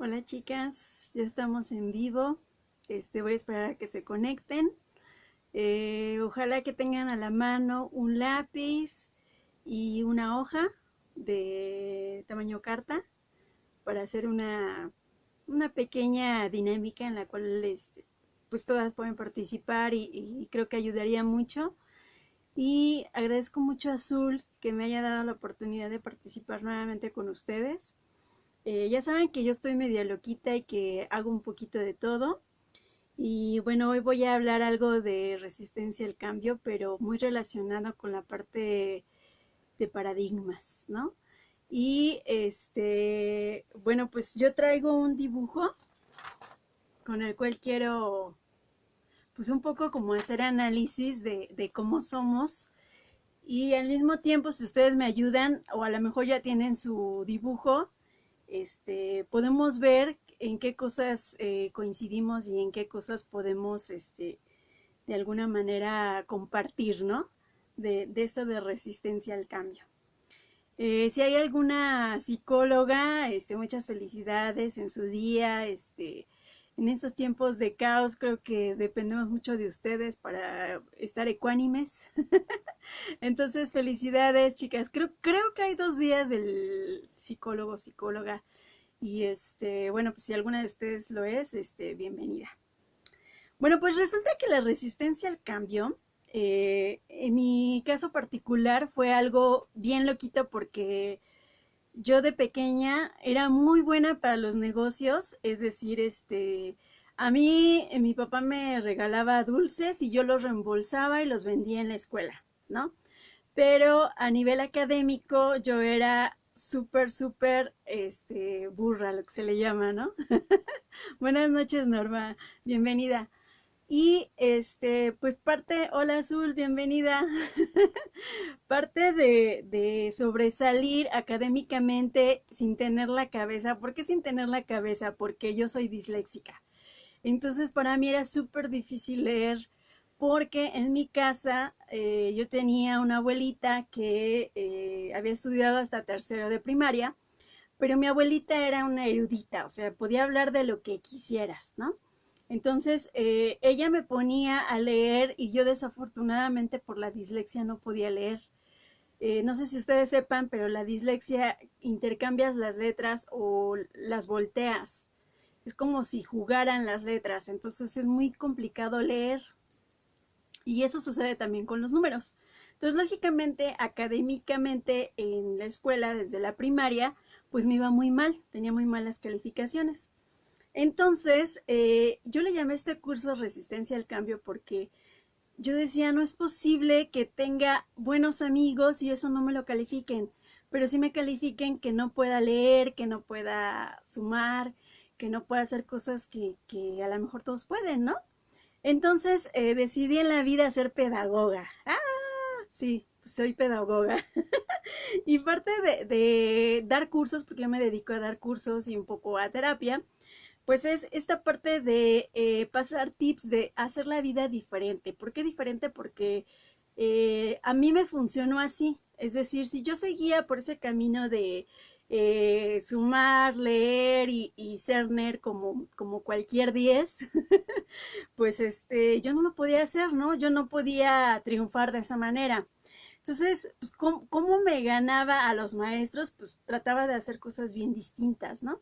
Hola chicas, ya estamos en vivo. Voy a esperar a que se conecten. Ojalá que tengan a la mano un lápiz y una hoja de tamaño carta para hacer una pequeña dinámica en la cual pues todas pueden participar y creo que ayudaría mucho. Y agradezco mucho a Azul que me haya dado la oportunidad de participar nuevamente con ustedes. Ya saben que yo estoy media loquita y que hago un poquito de todo. Y bueno, hoy voy a hablar algo de resistencia al cambio, pero muy relacionado con la parte de paradigmas, ¿no? Y bueno, pues yo traigo un dibujo con el cual quiero, pues un poco como hacer análisis de cómo somos. Y al mismo tiempo, si ustedes me ayudan, o a lo mejor ya tienen su dibujo, podemos ver en qué cosas coincidimos y en qué cosas podemos, de alguna manera, compartir, ¿no? De esto de resistencia al cambio. Si hay alguna psicóloga, muchas felicidades en su día, en estos tiempos de caos creo que dependemos mucho de ustedes para estar ecuánimes. Entonces, felicidades, chicas. Creo que hay 2 días del psicólogo, psicóloga. Y bueno, pues si alguna de ustedes lo es, bienvenida. Bueno, pues resulta que la resistencia al cambio, en mi caso particular, fue algo bien loquito porque yo de pequeña era muy buena para los negocios, es decir, a mí mi papá me regalaba dulces y yo los reembolsaba y los vendía en la escuela, ¿no? Pero a nivel académico yo era súper, burra, lo que se le llama, ¿no? Buenas noches, Norma, bienvenida. Y pues hola Azul, bienvenida. Parte de sobresalir académicamente sin tener la cabeza. ¿Por qué sin tener la cabeza? Porque yo soy disléxica. Entonces para mí era súper difícil leer porque en mi casa yo tenía una abuelita que había estudiado hasta tercero de primaria, pero mi abuelita era una erudita, o sea, podía hablar de lo que quisieras, ¿no? Entonces ella me ponía a leer y yo desafortunadamente por la dislexia no podía leer. No sé si ustedes sepan, pero la dislexia intercambias las letras o las volteas. Es como si jugaran las letras, entonces es muy complicado leer. Y eso sucede también con los números. Entonces, lógicamente, académicamente en la escuela, desde la primaria, pues me iba muy mal, tenía muy malas calificaciones. Entonces, yo le llamé a este curso Resistencia al Cambio porque yo decía, no es posible que tenga buenos amigos y eso no me lo califiquen, pero sí me califiquen que no pueda leer, que no pueda sumar, que no pueda hacer cosas que a lo mejor todos pueden, ¿no? Entonces decidí en la vida ser pedagoga. Ah, sí, pues soy pedagoga. Y parte de dar cursos, porque yo me dedico a dar cursos y un poco a terapia, pues es esta parte de pasar tips de hacer la vida diferente. ¿Por qué diferente? Porque a mí me funcionó así. Es decir, si yo seguía por ese camino de sumar, leer y ser nerd como cualquier 10, pues yo no lo podía hacer, ¿no? Yo no podía triunfar de esa manera. Entonces, pues, ¿cómo me ganaba a los maestros? Pues trataba de hacer cosas bien distintas, ¿no?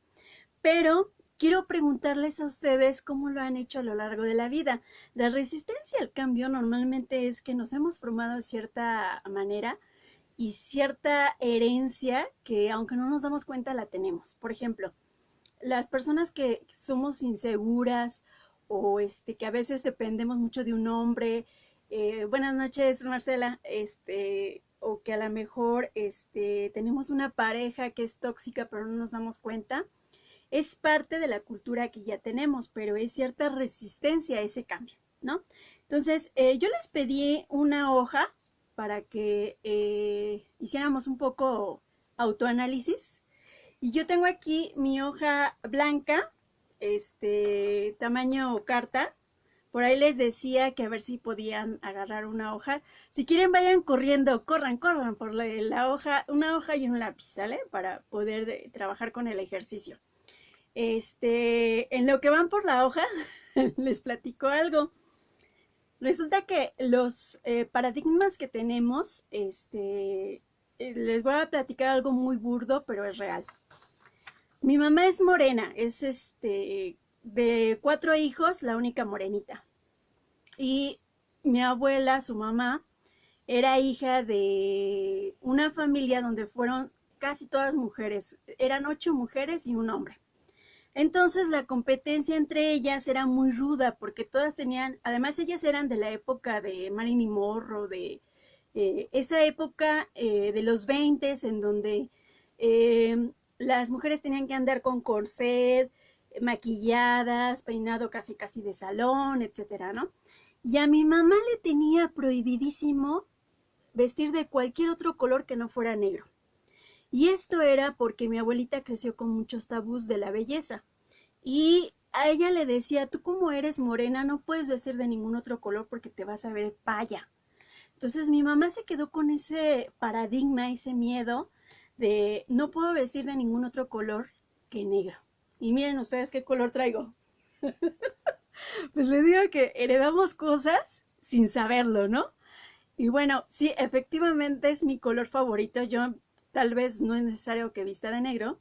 Pero quiero preguntarles a ustedes cómo lo han hecho a lo largo de la vida. La resistencia al cambio normalmente es que nos hemos formado de cierta manera y cierta herencia que aunque no nos damos cuenta la tenemos. Por ejemplo, las personas que somos inseguras o que a veces dependemos mucho de un hombre, buenas noches Marcela, o que a lo mejor tenemos una pareja que es tóxica pero no nos damos cuenta, es parte de la cultura que ya tenemos, pero es cierta resistencia a ese cambio, ¿no? Entonces, yo les pedí una hoja para que hiciéramos un poco autoanálisis y yo tengo aquí mi hoja blanca, tamaño carta. Por ahí les decía que a ver si podían agarrar una hoja. Si quieren, vayan corriendo, corran por la hoja, una hoja y un lápiz, ¿sale? Para poder trabajar con el ejercicio. En lo que van por la hoja, les platico algo. Resulta que los paradigmas que tenemos, les voy a platicar algo muy burdo, pero es real. Mi mamá es morena, es de 4 hijos, la única morenita. Y mi abuela, su mamá, era hija de una familia donde fueron casi todas mujeres. Eran 8 mujeres y un hombre. Entonces la competencia entre ellas era muy ruda porque todas tenían, además ellas eran de la época de Marilyn Monroe, de esa época de los 20 en donde las mujeres tenían que andar con corset, maquilladas, peinado casi casi de salón, etcétera, ¿no? Y a mi mamá le tenía prohibidísimo vestir de cualquier otro color que no fuera negro. Y esto era porque mi abuelita creció con muchos tabús de la belleza. Y a ella le decía, tú como eres morena no puedes vestir de ningún otro color porque te vas a ver paya. Entonces mi mamá se quedó con ese paradigma, ese miedo de no puedo vestir de ningún otro color que negro. Y miren ustedes qué color traigo. Pues les digo que heredamos cosas sin saberlo, ¿no? Y bueno, sí, efectivamente es mi color favorito. Yo tal vez no es necesario que vista de negro,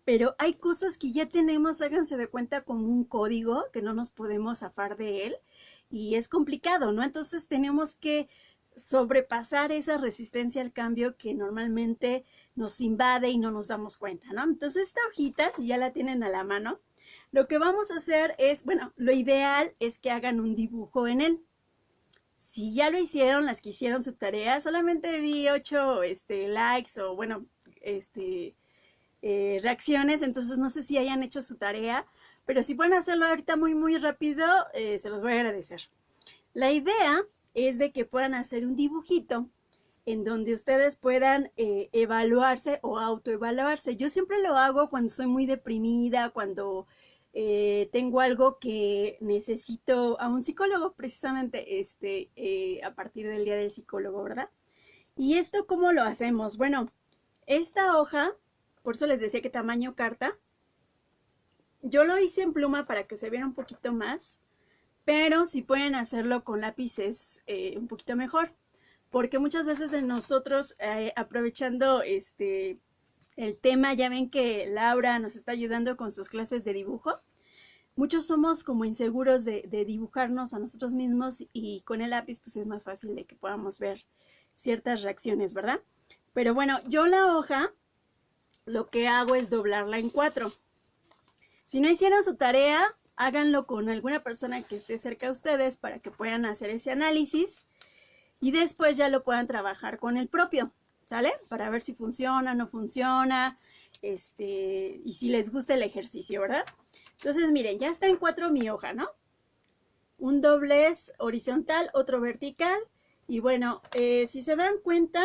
pero hay cosas que ya tenemos, háganse de cuenta, como un código que no nos podemos zafar de él y es complicado, ¿no? Entonces tenemos que sobrepasar esa resistencia al cambio que normalmente nos invade y no nos damos cuenta, ¿no? Entonces esta hojita, si ya la tienen a la mano, lo que vamos a hacer es, bueno, lo ideal es que hagan un dibujo en él. Si ya lo hicieron, las que hicieron su tarea, solamente vi 8 likes o bueno, reacciones, entonces no sé si hayan hecho su tarea, pero si pueden hacerlo ahorita muy muy rápido, se los voy a agradecer. La idea es de que puedan hacer un dibujito en donde ustedes puedan evaluarse o autoevaluarse. Yo siempre lo hago cuando soy muy deprimida, cuando tengo algo que necesito a un psicólogo, precisamente a partir del día del psicólogo, ¿verdad? ¿Y esto cómo lo hacemos? Bueno, esta hoja, por eso les decía que tamaño carta, yo lo hice en pluma para que se viera un poquito más, pero si pueden hacerlo con lápices un poquito mejor, porque muchas veces de nosotros, aprovechando el tema, ya ven que Laura nos está ayudando con sus clases de dibujo. Muchos somos como inseguros de dibujarnos a nosotros mismos y con el lápiz pues es más fácil de que podamos ver ciertas reacciones, ¿verdad? Pero bueno, yo la hoja lo que hago es doblarla en 4. Si no hicieron su tarea, háganlo con alguna persona que esté cerca de ustedes para que puedan hacer ese análisis y después ya lo puedan trabajar con el propio, ¿sale? Para ver si funciona, no funciona, y si les gusta el ejercicio, ¿verdad? Entonces, miren, ya está en 4 mi hoja, ¿no? Un doblez horizontal, otro vertical. Y bueno, si se dan cuenta,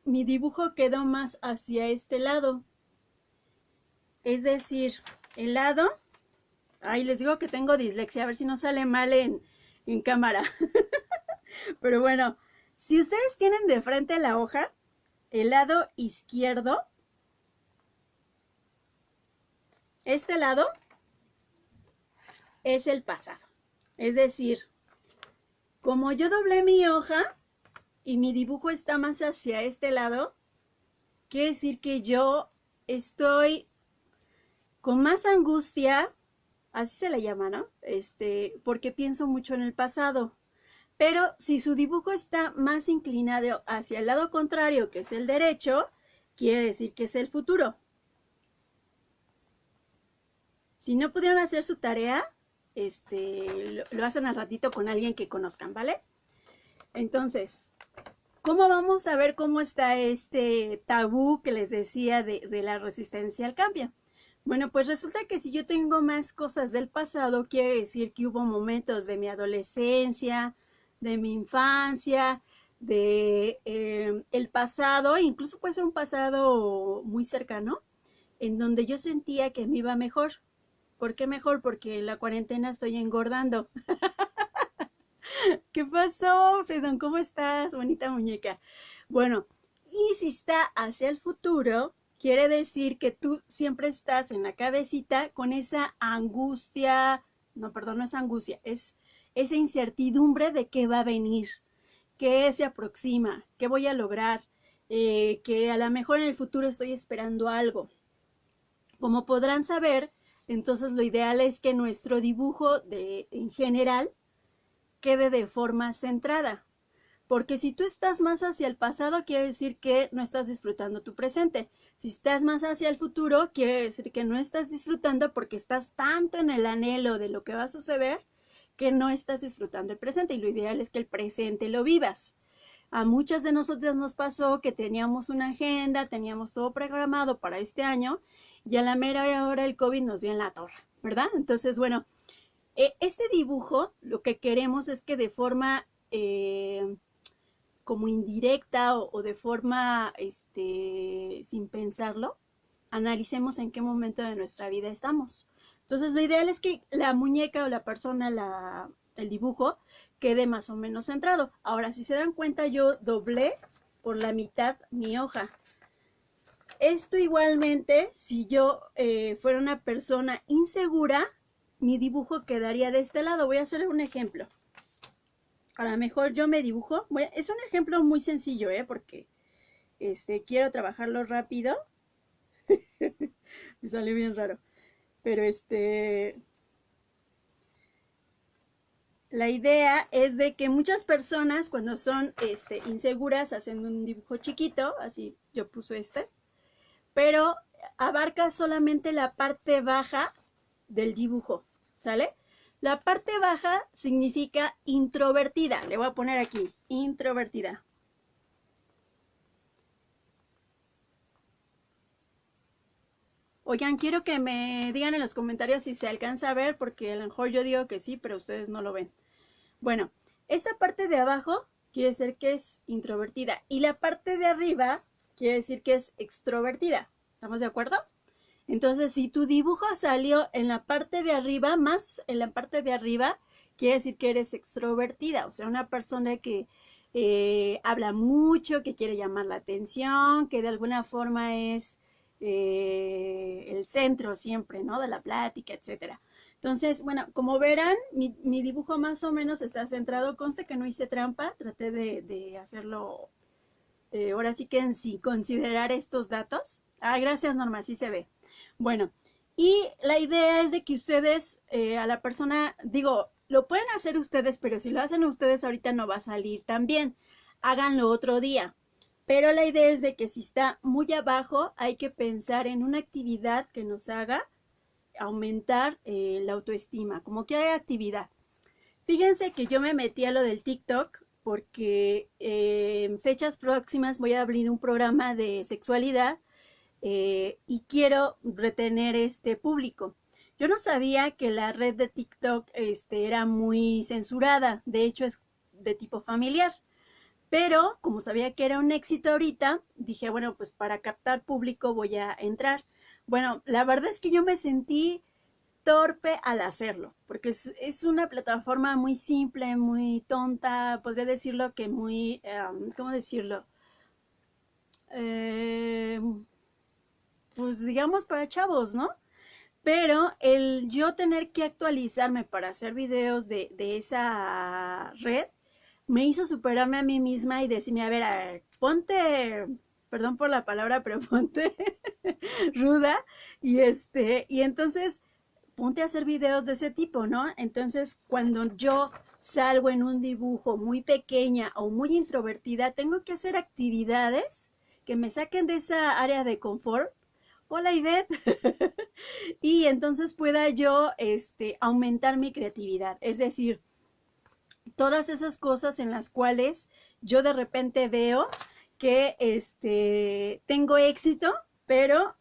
mi dibujo quedó más hacia este lado. Es decir, el lado... Ay, les digo que tengo dislexia, a ver si no sale mal en cámara. Pero bueno, si ustedes tienen de frente la hoja, el lado izquierdo, este lado es el pasado. Es decir, como yo doblé mi hoja y mi dibujo está más hacia este lado, quiere decir que yo estoy con más angustia, así se le llama, ¿no? Porque pienso mucho en el pasado. Pero si su dibujo está más inclinado hacia el lado contrario, que es el derecho, quiere decir que es el futuro. Si no pudieron hacer su tarea, lo hacen al ratito con alguien que conozcan, ¿vale? Entonces, ¿cómo vamos a ver cómo está este tabú que les decía de la resistencia al cambio? Bueno, pues resulta que si yo tengo más cosas del pasado, quiere decir que hubo momentos de mi adolescencia, de mi infancia, de el pasado, incluso puede ser un pasado muy cercano, en donde yo sentía que me iba mejor. ¿Por qué mejor? Porque en la cuarentena estoy engordando. ¿Qué pasó, Fredon? ¿Cómo estás? Bonita muñeca. Bueno, y si está hacia el futuro, quiere decir que tú siempre estás en la cabecita con esa angustia, no, perdón, no es angustia, es esa incertidumbre de qué va a venir, qué se aproxima, qué voy a lograr, que a lo mejor en el futuro estoy esperando algo. Como podrán saber, entonces lo ideal es que nuestro dibujo en general quede de forma centrada. Porque si tú estás más hacia el pasado, quiere decir que no estás disfrutando tu presente. Si estás más hacia el futuro, quiere decir que no estás disfrutando porque estás tanto en el anhelo de lo que va a suceder que no estás disfrutando el presente. Y lo ideal es que el presente lo vivas. A muchas de nosotras nos pasó que teníamos una agenda, teníamos todo programado para este año y a la mera hora el COVID nos dio en la torre, ¿verdad? Entonces, bueno, este dibujo lo que queremos es que de forma como indirecta o de forma sin pensarlo, analicemos en qué momento de nuestra vida estamos. Entonces lo ideal es que la muñeca o la persona, el dibujo, quede más o menos centrado. Ahora, si se dan cuenta, yo doblé por la mitad mi hoja. Esto igualmente, si yo fuera una persona insegura, mi dibujo quedaría de este lado. Voy a hacer un ejemplo. A lo mejor yo me dibujo. Es un ejemplo muy sencillo, porque quiero trabajarlo rápido. Me salió bien raro. Pero la idea es de que muchas personas cuando son inseguras hacen un dibujo chiquito, así yo puse pero abarca solamente la parte baja del dibujo, ¿sale? La parte baja significa introvertida. Le voy a poner aquí, introvertida. Oigan, quiero que me digan en los comentarios si se alcanza a ver, porque a lo mejor yo digo que sí, pero ustedes no lo ven. Bueno, esta parte de abajo quiere decir que es introvertida y la parte de arriba quiere decir que es extrovertida. ¿Estamos de acuerdo? Entonces, si tu dibujo salió en la parte de arriba, más en la parte de arriba, quiere decir que eres extrovertida, o sea, una persona que habla mucho, que quiere llamar la atención, que de alguna forma es el centro siempre, ¿no? De la plática, etcétera. Entonces, bueno, como verán, mi dibujo más o menos está centrado. Conste que no hice trampa, traté de hacerlo ahora sí que sin considerar estos datos. Ah, gracias, Norma, sí se ve. Bueno, y la idea es de que ustedes a la persona, digo, lo pueden hacer ustedes, pero si lo hacen ustedes ahorita no va a salir tan bien. Háganlo otro día. Pero la idea es de que si está muy abajo, hay que pensar en una actividad que nos haga aumentar la autoestima, como que hay actividad. Fíjense que yo me metí a lo del TikTok porque en fechas próximas voy a abrir un programa de sexualidad y quiero retener este público. Yo no sabía que la red de TikTok era muy censurada, de hecho es de tipo familiar. Pero como sabía que era un éxito ahorita, dije, bueno, pues para captar público voy a entrar. Bueno, la verdad es que yo me sentí torpe al hacerlo, porque es una plataforma muy simple, muy tonta, podría decirlo que muy, ¿cómo decirlo? Pues digamos para chavos, ¿no? Pero el yo tener que actualizarme para hacer videos de esa red, me hizo superarme a mí misma y decirme, a ver, ponte, perdón por la palabra, pero ponte ruda y entonces ponte a hacer videos de ese tipo, ¿no? Entonces, cuando yo salgo en un dibujo muy pequeña o muy introvertida, tengo que hacer actividades que me saquen de esa área de confort. Hola, Ivette. Y entonces pueda yo aumentar mi creatividad. Es decir, todas esas cosas en las cuales yo de repente veo que tengo éxito, pero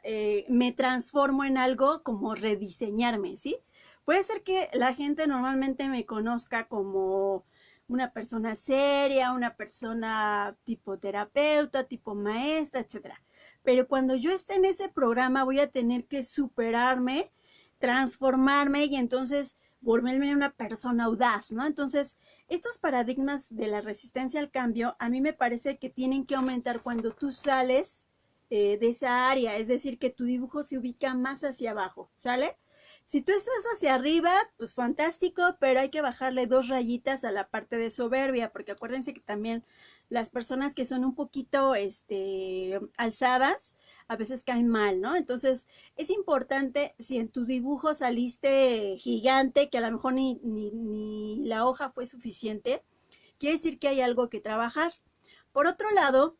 me transformo en algo como rediseñarme, ¿sí? Puede ser que la gente normalmente me conozca como una persona seria, una persona tipo terapeuta, tipo maestra, etcétera. Pero cuando yo esté en ese programa voy a tener que superarme, transformarme y entonces volverme una persona audaz, ¿no? Entonces, estos paradigmas de la resistencia al cambio, a mí me parece que tienen que aumentar cuando tú sales de esa área, es decir, que tu dibujo se ubica más hacia abajo, ¿sale? Si tú estás hacia arriba, pues fantástico, pero hay que bajarle 2 rayitas a la parte de soberbia, porque acuérdense que también las personas que son un poquito alzadas, a veces caen mal, ¿no? Entonces, es importante, si en tu dibujo saliste gigante, que a lo mejor ni la hoja fue suficiente, quiere decir que hay algo que trabajar. Por otro lado,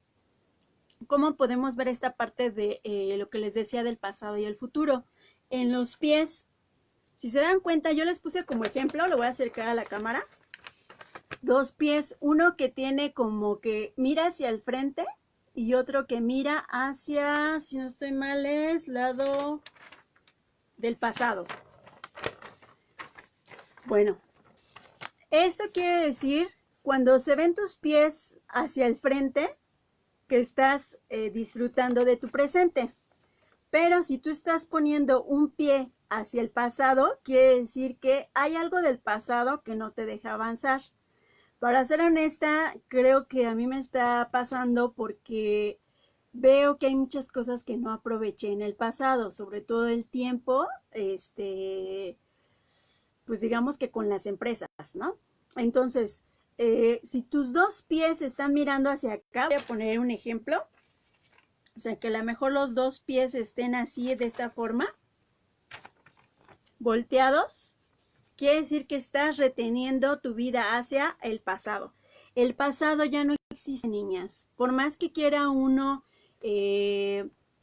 ¿cómo podemos ver esta parte de lo que les decía del pasado y el futuro? En los pies, si se dan cuenta, yo les puse como ejemplo, lo voy a acercar a la cámara, 2 pies, uno que tiene como que mira hacia el frente y otro que mira hacia, si no estoy mal, es lado del pasado. Bueno, esto quiere decir, cuando se ven tus pies hacia el frente, que estás disfrutando de tu presente. Pero si tú estás poniendo un pie hacia el pasado, quiere decir que hay algo del pasado que no te deja avanzar. Para ser honesta, creo que a mí me está pasando porque veo que hay muchas cosas que no aproveché en el pasado, sobre todo el tiempo, pues digamos que con las empresas, ¿no? Entonces, si tus 2 pies están mirando hacia acá, voy a poner un ejemplo, o sea, que a lo mejor los 2 pies estén así, de esta forma, volteados, quiere decir que estás reteniendo tu vida hacia el pasado. El pasado ya no existe, niñas. Por más que quiera uno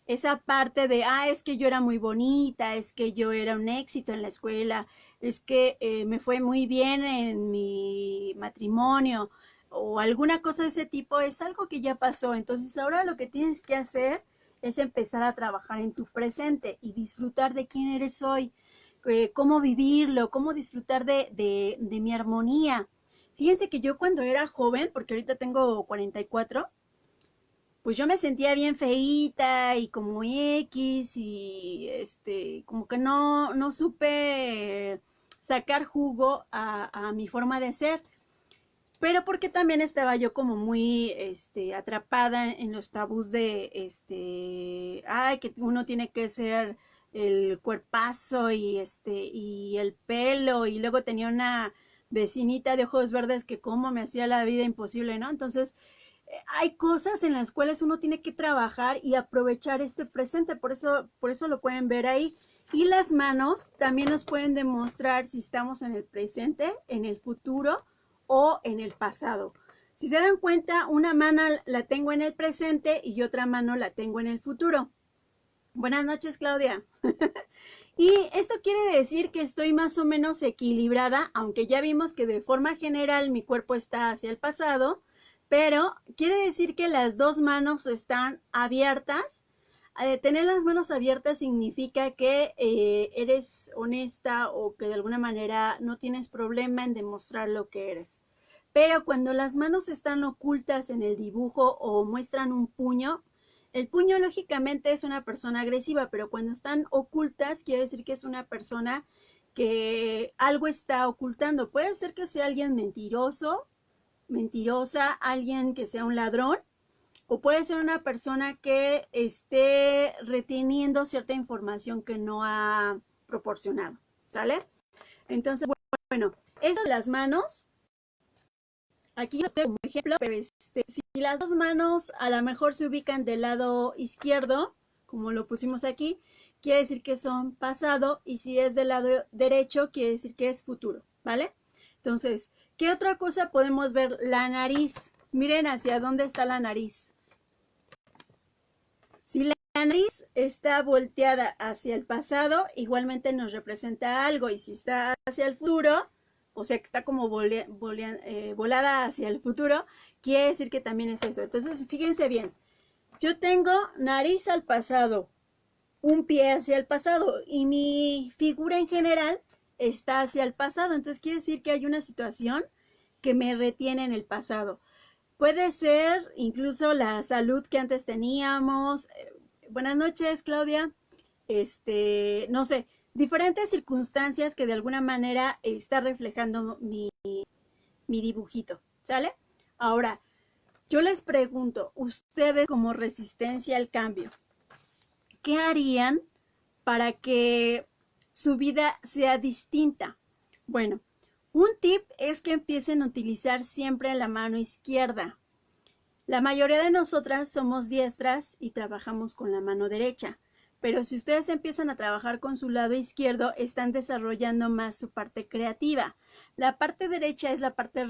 esa parte de, es que yo era muy bonita, es que yo era un éxito en la escuela, es que me fue muy bien en mi matrimonio, o alguna cosa de ese tipo, es algo que ya pasó. Entonces ahora lo que tienes que hacer es empezar a trabajar en tu presente y disfrutar de quién eres hoy, cómo vivirlo, cómo disfrutar de mi armonía. Fíjense que yo cuando era joven, porque ahorita tengo 44, pues yo me sentía bien feíta y como X y como que no supe sacar jugo a mi forma de ser, pero porque también estaba yo como muy atrapada en los tabús de que uno tiene que ser el cuerpazo y el pelo, y luego tenía una vecinita de ojos verdes que como me hacía la vida imposible, ¿no? Entonces, hay cosas en las cuales uno tiene que trabajar y aprovechar este presente, por eso lo pueden ver ahí. Y las manos también nos pueden demostrar si estamos en el presente, en el futuro o en el pasado. Si se dan cuenta, una mano la tengo en el presente y otra mano la tengo en el futuro. Buenas noches, Claudia. Y esto quiere decir que estoy más o menos equilibrada, aunque ya vimos que de forma general mi cuerpo está hacia el pasado, pero quiere decir que las 2 manos están abiertas. Tener las manos abiertas significa que eres honesta o que de alguna manera no tienes problema en demostrar lo que eres. Pero cuando las manos están ocultas en el dibujo o muestran un puño, el puño lógicamente es una persona agresiva, pero cuando están ocultas quiere decir que es una persona que algo está ocultando. Puede ser que sea alguien mentiroso, mentirosa, alguien que sea un ladrón, o puede ser una persona que esté reteniendo cierta información que no ha proporcionado, ¿sale? Entonces, bueno, eso de las manos, aquí yo tengo como ejemplo, pero si las 2 manos a lo mejor se ubican del lado izquierdo, como lo pusimos aquí, quiere decir que son pasado, y si es del lado derecho, quiere decir que es futuro, ¿vale? Entonces, ¿qué otra cosa podemos ver? La nariz. Miren hacia dónde está la nariz. Si la nariz está volteada hacia el pasado, igualmente nos representa algo, y si está hacia el futuro, o sea que está como volada hacia el futuro, quiere decir que también es eso. Entonces, fíjense bien, yo tengo nariz al pasado, un pie hacia el pasado, y mi figura en general está hacia el pasado. Entonces quiere decir que hay una situación que me retiene en el pasado. Puede ser incluso la salud que antes teníamos. Buenas noches, Claudia. No sé, diferentes circunstancias que de alguna manera está reflejando mi dibujito, ¿sale? Ahora, Yo les pregunto, ustedes como resistencia al cambio, ¿qué harían para que su vida sea distinta? Bueno, un tip es que empiecen a utilizar siempre la mano izquierda. La mayoría de nosotras somos diestras y trabajamos con la mano derecha, pero si ustedes empiezan a trabajar con su lado izquierdo, están desarrollando más su parte creativa. La parte derecha es la parte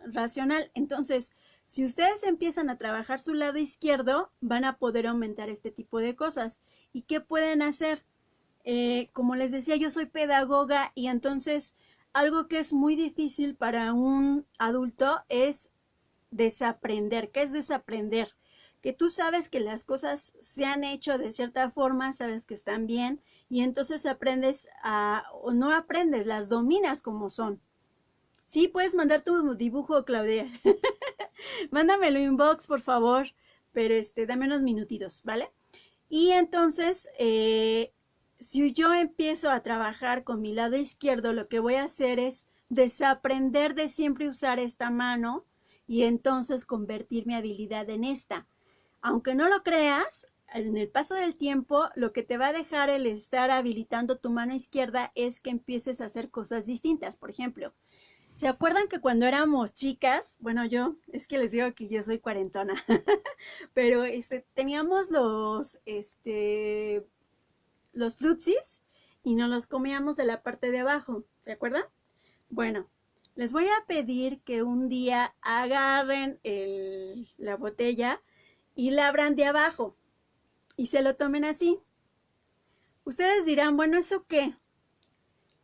racional, entonces, si ustedes empiezan a trabajar su lado izquierdo, van a poder aumentar este tipo de cosas. ¿Y qué pueden hacer? Como les decía, yo soy pedagoga y entonces algo que es muy difícil para un adulto es desaprender. ¿Qué es desaprender? Que tú sabes que las cosas se han hecho de cierta forma, sabes que están bien y entonces aprendes o no aprendes, las dominas como son. Sí, puedes mandar tu dibujo, Claudia. Mándamelo inbox, por favor, pero dame unos minutitos, ¿vale? Y entonces, si yo empiezo a trabajar con mi lado izquierdo, lo que voy a hacer es desaprender de siempre usar esta mano y entonces convertir mi habilidad en esta. Aunque no lo creas, en el paso del tiempo, lo que te va a dejar el estar habilitando tu mano izquierda es que empieces a hacer cosas distintas. Por ejemplo, ¿se acuerdan que cuando éramos chicas, bueno, es que les digo que yo soy cuarentona, pero teníamos los frutsis y nos los comíamos de la parte de abajo, ¿se acuerdan? Bueno, les voy a pedir que un día agarren la botella y la abran de abajo y se lo tomen así. Ustedes dirán, bueno, ¿eso qué?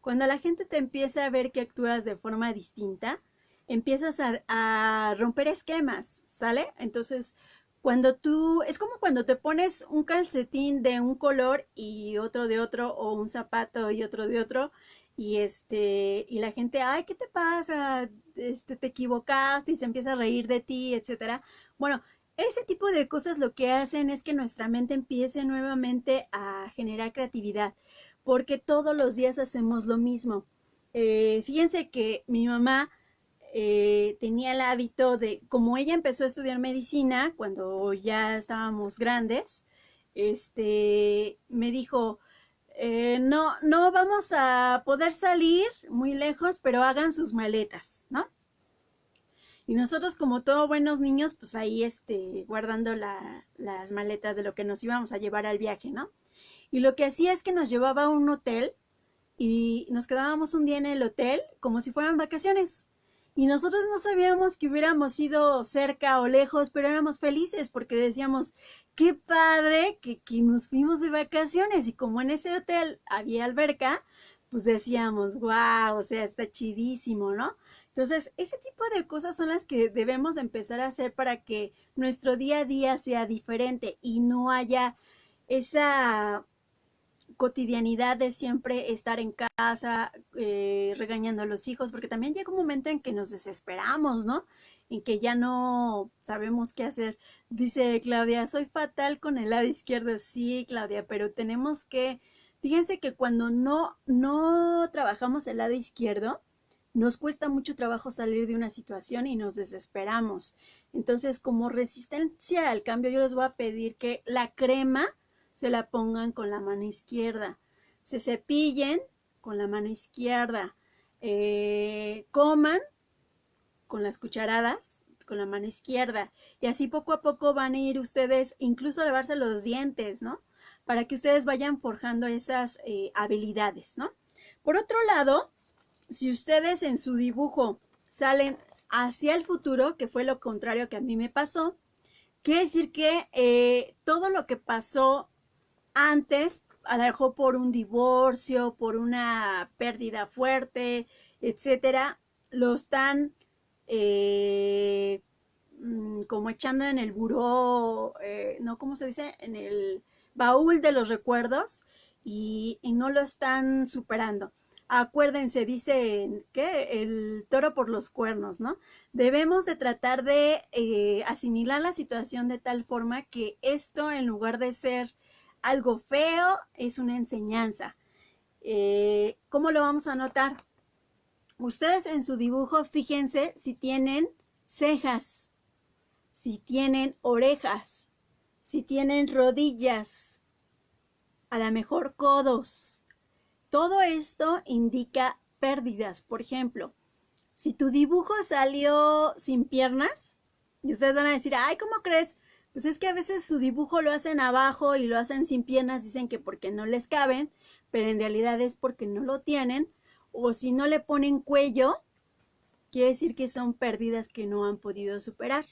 Cuando la gente te empieza a ver que actúas de forma distinta, empiezas a romper esquemas, ¿sale? Entonces, es como cuando te pones un calcetín de un color y otro de otro, o un zapato y otro de otro, y la gente, ay, ¿qué te pasa? Te equivocaste y se empieza a reír de ti, etcétera. Bueno, ese tipo de cosas lo que hacen es que nuestra mente empiece nuevamente a generar creatividad, porque todos los días hacemos lo mismo. Fíjense que mi mamá tenía el hábito de, como ella empezó a estudiar medicina cuando ya estábamos grandes, me dijo, no vamos a poder salir muy lejos, pero hagan sus maletas, ¿no? Y nosotros, como todos buenos niños, pues ahí guardando las maletas de lo que nos íbamos a llevar al viaje, ¿no? Y lo que hacía es que nos llevaba a un hotel y nos quedábamos un día en el hotel como si fueran vacaciones. Y nosotros no sabíamos que hubiéramos ido cerca o lejos, pero éramos felices porque decíamos, qué padre que nos fuimos de vacaciones. Y como en ese hotel había alberca, pues decíamos, wow, o sea, está chidísimo, ¿no? Entonces, ese tipo de cosas son las que debemos empezar a hacer para que nuestro día a día sea diferente y no haya esa cotidianidad de siempre estar en casa regañando a los hijos, porque también llega un momento en que nos desesperamos, ¿no? En que ya no sabemos qué hacer. Dice Claudia, soy fatal con el lado izquierdo. Sí, Claudia, pero tenemos que, fíjense que cuando no trabajamos el lado izquierdo, nos cuesta mucho trabajo salir de una situación y nos desesperamos. Entonces, como resistencia al cambio, yo les voy a pedir que la crema se la pongan con la mano izquierda, se cepillen con la mano izquierda, coman con las cucharadas con la mano izquierda y así poco a poco van a ir ustedes incluso a lavarse los dientes, ¿no? Para que ustedes vayan forjando esas habilidades, ¿no? Por otro lado, si ustedes en su dibujo salen hacia el futuro, que fue lo contrario que a mí me pasó, quiere decir que todo lo que pasó antes, a lo mejor por un divorcio, por una pérdida fuerte, etcétera, lo están como echando en el buró, no, ¿cómo se dice? En el baúl de los recuerdos y no lo están superando. Acuérdense, dice que el toro por los cuernos, ¿no? Debemos de tratar de asimilar la situación de tal forma que esto, en lugar de ser algo feo, es una enseñanza. ¿Cómo lo vamos a notar? Ustedes en su dibujo, fíjense si tienen cejas. si tienen orejas, si tienen rodillas, a lo mejor codos. Todo esto indica pérdidas. Por ejemplo, si tu dibujo salió sin piernas, y ustedes van a decir, ay, ¿cómo crees? Pues es que a veces su dibujo lo hacen abajo y lo hacen sin piernas, dicen que porque no les caben, pero en realidad es porque no lo tienen. O si no le ponen cuello, quiere decir que son pérdidas que no han podido superar.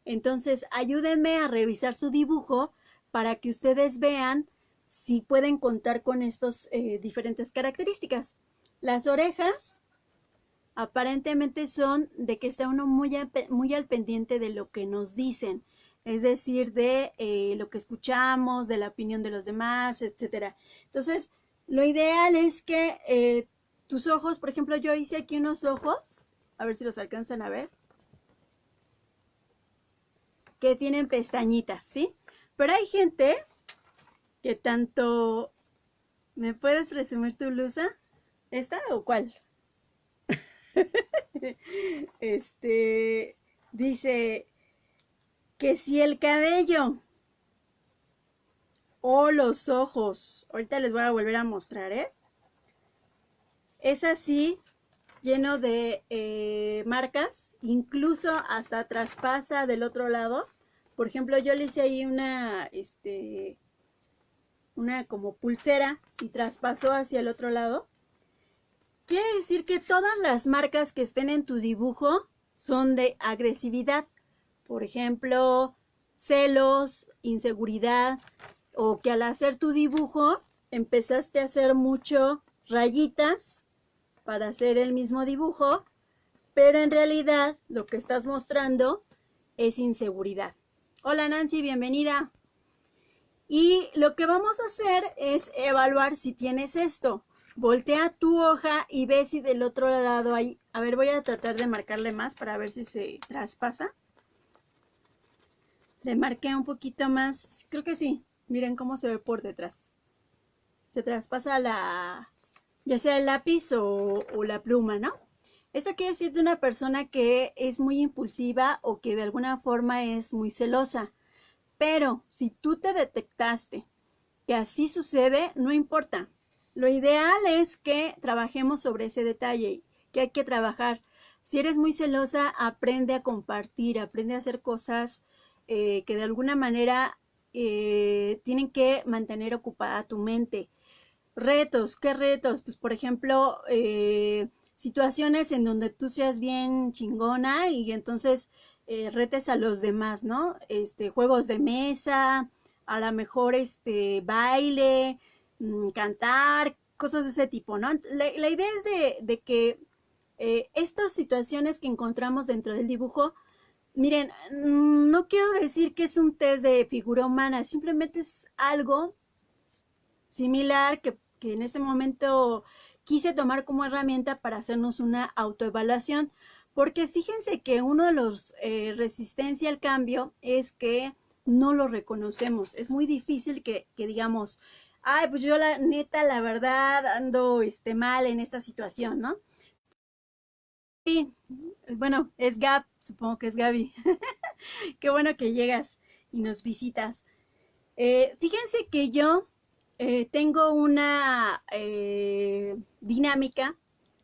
Entonces, ayúdenme a revisar su dibujo para que ustedes vean si pueden contar con estas diferentes características. Las orejas aparentemente son de que está uno muy al pendiente de lo que nos dicen, es decir, de lo que escuchamos, de la opinión de los demás, etcétera. Entonces, lo ideal es que tus ojos, por ejemplo, yo hice aquí unos ojos, a ver si los alcanzan a ver, que tienen pestañitas, ¿sí? Pero hay gente que tanto... ¿Me puedes resumir tu blusa? ¿Esta o cuál? Dice que si el cabello o los ojos, ahorita les voy a volver a mostrar, es así, lleno de marcas, incluso hasta traspasa del otro lado. Por ejemplo, yo le hice ahí una como pulsera y traspasó hacia el otro lado. Quiere decir que todas las marcas que estén en tu dibujo son de agresividad. Por ejemplo, celos, inseguridad, o que al hacer tu dibujo empezaste a hacer mucho rayitas para hacer el mismo dibujo, pero en realidad lo que estás mostrando es inseguridad. Hola Nancy, bienvenida. Y lo que vamos a hacer es evaluar si tienes esto. Voltea tu hoja y ve si del otro lado hay... A ver, voy a tratar de marcarle más para ver si se traspasa. Le marqué un poquito más. Creo que sí. Miren cómo se ve por detrás. Se traspasa ya sea el lápiz o la pluma, ¿no? Esto quiere decir de una persona que es muy impulsiva o que de alguna forma es muy celosa. Pero si tú te detectaste que así sucede, no importa. Lo ideal es que trabajemos sobre ese detalle, que hay que trabajar. Si eres muy celosa, aprende a compartir, aprende a hacer cosas que de alguna manera tienen que mantener ocupada tu mente. Retos, ¿qué retos? Pues por ejemplo, situaciones en donde tú seas bien chingona y entonces retes a los demás, ¿no? Juegos de mesa, a lo mejor baile, cantar, cosas de ese tipo, ¿no? La idea es de que estas situaciones que encontramos dentro del dibujo, miren, no quiero decir que es un test de figura humana, simplemente es algo similar que en este momento quise tomar como herramienta para hacernos una autoevaluación, porque fíjense que uno de los resistencia al cambio es que no lo reconocemos. Es muy difícil que digamos, ay, pues yo la neta, la verdad, ando mal en esta situación, ¿no? Sí, bueno, es Gab, supongo que es Gaby. Qué bueno que llegas y nos visitas. Fíjense que yo tengo una dinámica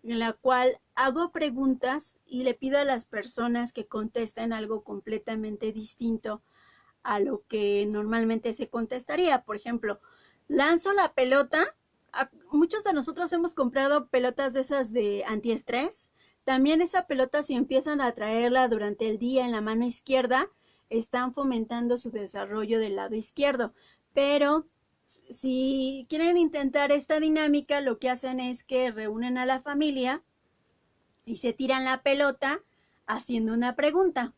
en la cual hago preguntas y le pido a las personas que contesten algo completamente distinto a lo que normalmente se contestaría. Por ejemplo, lanzo la pelota. Muchos de nosotros hemos comprado pelotas de esas de antiestrés. También esa pelota, si empiezan a traerla durante el día en la mano izquierda, están fomentando su desarrollo del lado izquierdo. Pero si quieren intentar esta dinámica, lo que hacen es que reúnen a la familia y se tiran la pelota haciendo una pregunta.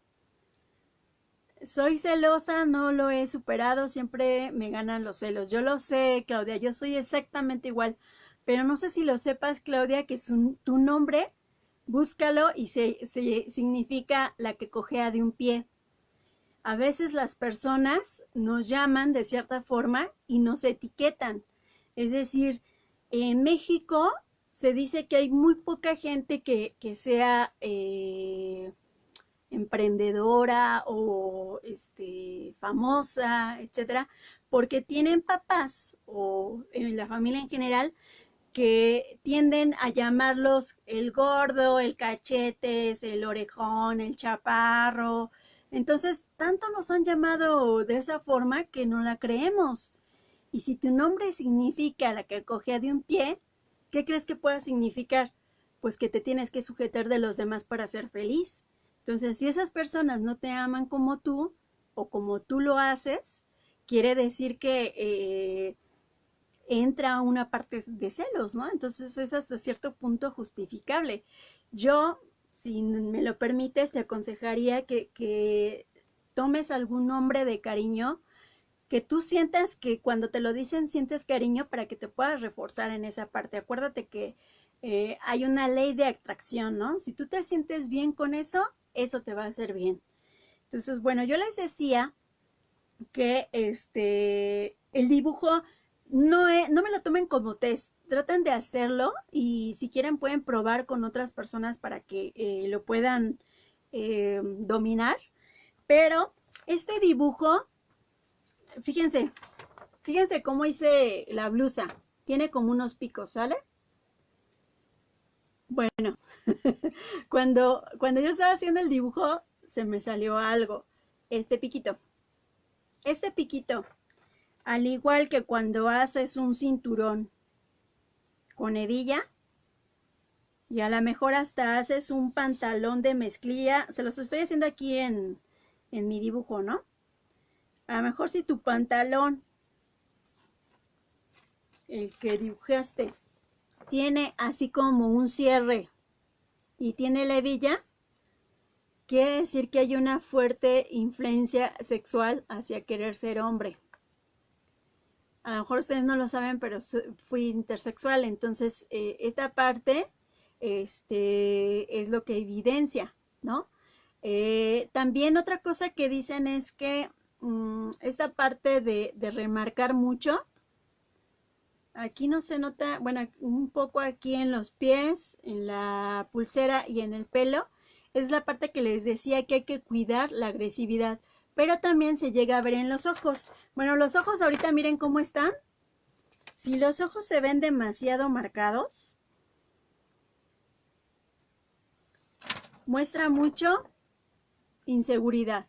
Soy celosa, no lo he superado, siempre me ganan los celos. Yo lo sé, Claudia, yo soy exactamente igual, pero no sé si lo sepas, Claudia, que tu nombre, búscalo y significa la que cojea de un pie. A veces las personas nos llaman de cierta forma y nos etiquetan. Es decir, en México se dice que hay muy poca gente que sea emprendedora o famosa, etcétera, porque tienen papás o en la familia en general que tienden a llamarlos el gordo, el cachetes, el orejón, el chaparro. Entonces, tanto nos han llamado de esa forma que no la creemos. Y si tu nombre significa la que cogea de un pie, ¿qué crees que pueda significar? Pues que te tienes que sujetar de los demás para ser feliz. Entonces, si esas personas no te aman como tú o como tú lo haces, quiere decir que entra una parte de celos, ¿no? Entonces es hasta cierto punto justificable. Yo, si me lo permites, te aconsejaría que tomes algún nombre de cariño, que tú sientas que cuando te lo dicen sientes cariño para que te puedas reforzar en esa parte. Acuérdate que hay una ley de atracción, ¿no? Si tú te sientes bien con eso, eso te va a hacer bien. Entonces, bueno, yo les decía que el dibujo no me lo tomen como test, traten de hacerlo y si quieren pueden probar con otras personas para que lo puedan dominar, pero este dibujo, fíjense, fíjense cómo hice la blusa, tiene como unos picos, ¿sale? Bueno, cuando yo estaba haciendo el dibujo se me salió algo, este piquito, este piquito. Al igual que cuando haces un cinturón con hebilla y a lo mejor hasta haces un pantalón de mezclilla, se los estoy haciendo aquí en mi dibujo, ¿no? A lo mejor si tu pantalón, el que dibujaste, tiene así como un cierre y tiene la hebilla, quiere decir que hay una fuerte influencia sexual hacia querer ser hombre. A lo mejor ustedes no lo saben, pero fui intersexual, entonces esta parte es lo que evidencia, ¿no? También otra cosa que dicen es que esta parte de remarcar mucho, aquí no se nota, bueno, un poco aquí en los pies, en la pulsera y en el pelo, es la parte que les decía que hay que cuidar la agresividad, pero también se llega a ver en los ojos. Bueno, los ojos ahorita miren cómo están. Si los ojos se ven demasiado marcados, muestra mucho inseguridad.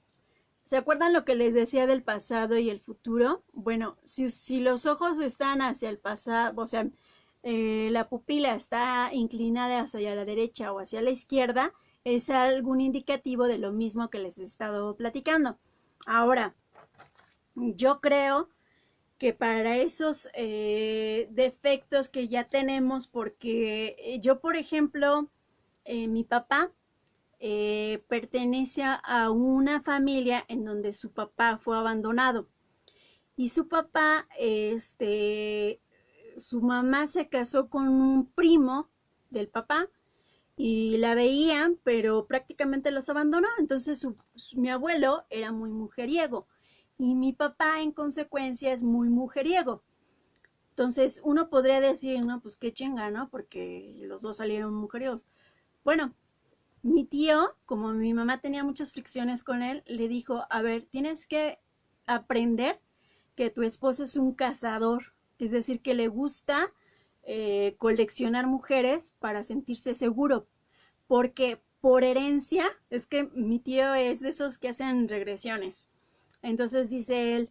¿Se acuerdan lo que les decía del pasado y el futuro? Bueno, si los ojos están hacia el pasado, o sea, la pupila está inclinada hacia la derecha o hacia la izquierda, es algún indicativo de lo mismo que les he estado platicando. Ahora, yo creo que para esos defectos que ya tenemos, porque yo, por ejemplo, mi papá pertenece a una familia en donde su papá fue abandonado y su papá, su mamá se casó con un primo del papá y la veían, pero prácticamente los abandonó. Entonces mi abuelo era muy mujeriego y mi papá en consecuencia es muy mujeriego. Entonces uno podría decir, no, pues qué chinga, ¿no? Porque los dos salieron mujeriegos. Bueno, mi tío, como mi mamá tenía muchas fricciones con él, le dijo, a ver, tienes que aprender que tu esposo es un cazador, es decir, que le gusta coleccionar mujeres para sentirse seguro, porque por herencia, es que mi tío es de esos que hacen regresiones. Entonces dice él,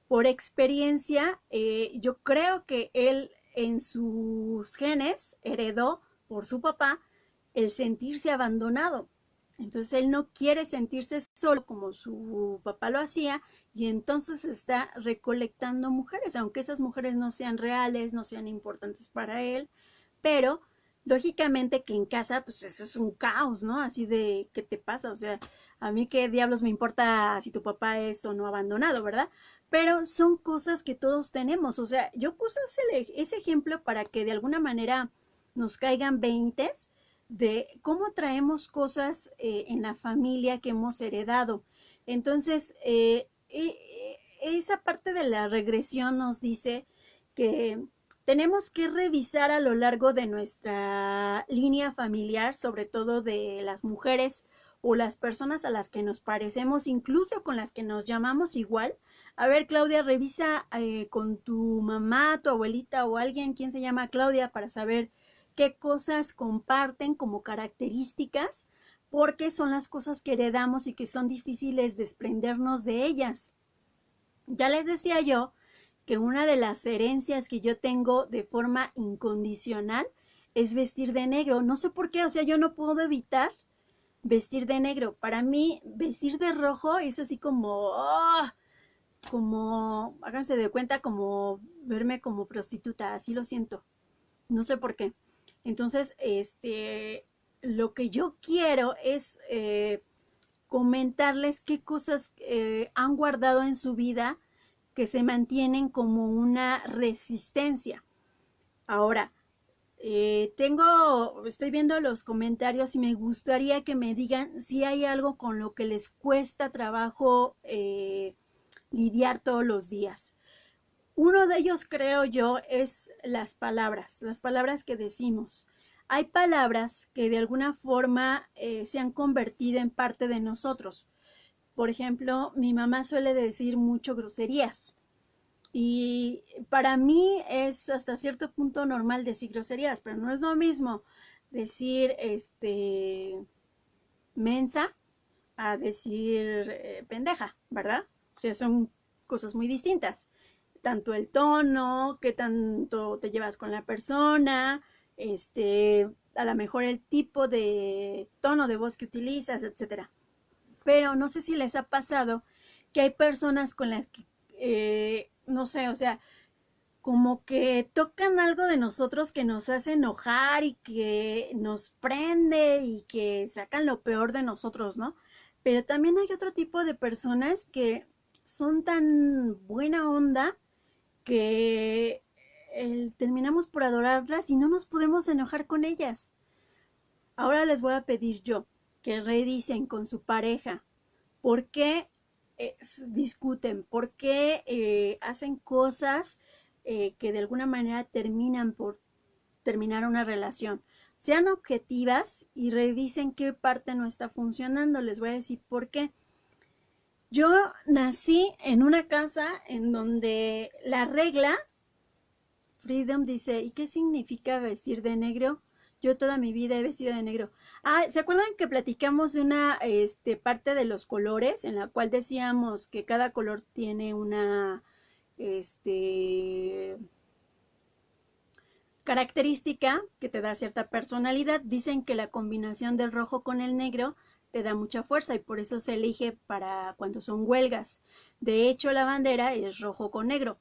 por experiencia, yo creo que él en sus genes heredó por su papá el sentirse abandonado. Entonces él no quiere sentirse solo como su papá lo hacía y entonces está recolectando mujeres, aunque esas mujeres no sean reales, no sean importantes para él, pero lógicamente que en casa pues eso es un caos, ¿no? Así de, ¿qué te pasa? O sea, a mí qué diablos me importa si tu papá es o no abandonado, ¿verdad? Pero son cosas que todos tenemos, o sea, yo puse ese ejemplo para que de alguna manera nos caigan veintes de cómo traemos cosas en la familia que hemos heredado. Entonces, esa parte de la regresión nos dice que tenemos que revisar a lo largo de nuestra línea familiar, sobre todo de las mujeres, o las personas a las que nos parecemos, incluso con las que nos llamamos igual. A ver, Claudia, revisa con tu mamá, tu abuelita o alguien, ¿quién se llama Claudia? Para saber qué cosas comparten como características, porque son las cosas que heredamos y que son difíciles desprendernos de ellas. Ya les decía yo que una de las herencias que yo tengo de forma incondicional es vestir de negro. No sé por qué, o sea, yo no puedo evitar vestir de negro. Para mí, vestir de rojo es así como, como, háganse de cuenta, como verme como prostituta, así lo siento. No sé por qué. Entonces, lo que yo quiero es comentarles qué cosas han guardado en su vida que se mantienen como una resistencia. Ahora, estoy viendo los comentarios y me gustaría que me digan si hay algo con lo que les cuesta trabajo lidiar todos los días. Uno de ellos, creo yo, es las palabras que decimos. Hay palabras que de alguna forma se han convertido en parte de nosotros. Por ejemplo, mi mamá suele decir mucho groserías. Y para mí es hasta cierto punto normal decir groserías, pero no es lo mismo decir mensa a decir pendeja, ¿verdad? O sea, son cosas muy distintas. Tanto el tono, qué tanto te llevas con la persona, a lo mejor el tipo de tono de voz que utilizas, etcétera. Pero no sé si les ha pasado que hay personas con las que, no sé, o sea, como que tocan algo de nosotros que nos hace enojar y que nos prende y que sacan lo peor de nosotros, ¿no? Pero también hay otro tipo de personas que son tan buena onda que terminamos por adorarlas y no nos podemos enojar con ellas. Ahora les voy a pedir yo que revisen con su pareja por qué discuten, por qué hacen cosas que de alguna manera terminan por terminar una relación. Sean objetivas y revisen qué parte no está funcionando. Les voy a decir por qué. Yo nací en una casa en donde la regla, Freedom dice, ¿y qué significa vestir de negro? Yo toda mi vida he vestido de negro. Ah, ¿se acuerdan que platicamos de una parte de los colores en la cual decíamos que cada color tiene una característica que te da cierta personalidad? Dicen que la combinación del rojo con el negro te da mucha fuerza y por eso se elige para cuando son huelgas. De hecho, la bandera es rojo con negro.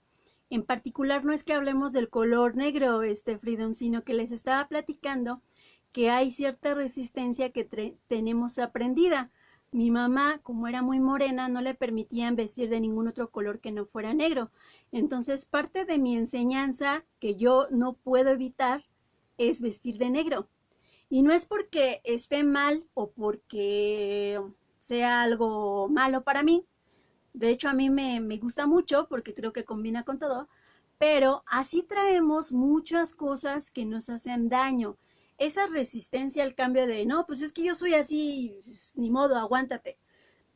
En particular, no es que hablemos del color negro, Freedom, sino que les estaba platicando que hay cierta resistencia que tenemos aprendida. Mi mamá, como era muy morena, no le permitían vestir de ningún otro color que no fuera negro. Entonces, parte de mi enseñanza que yo no puedo evitar es vestir de negro. Y no es porque esté mal o porque sea algo malo para mí. De hecho, a mí me gusta mucho porque creo que combina con todo. Pero así traemos muchas cosas que nos hacen daño. Esa resistencia al cambio de, no, pues es que yo soy así, ni modo, aguántate.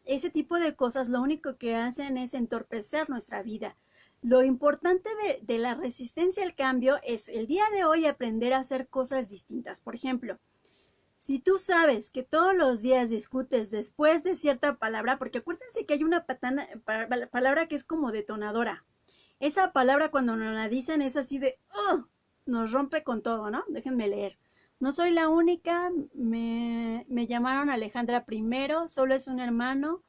Ese tipo de cosas lo único que hacen es entorpecer nuestra vida. Lo importante de la resistencia al cambio es el día de hoy aprender a hacer cosas distintas. Por ejemplo, si tú sabes que todos los días discutes después de cierta palabra, porque acuérdense que hay una palabra que es como detonadora. Esa palabra cuando nos la dicen es así de, nos rompe con todo, ¿no? Déjenme leer. No soy la única, me llamaron Alejandra primero, solo es un hermano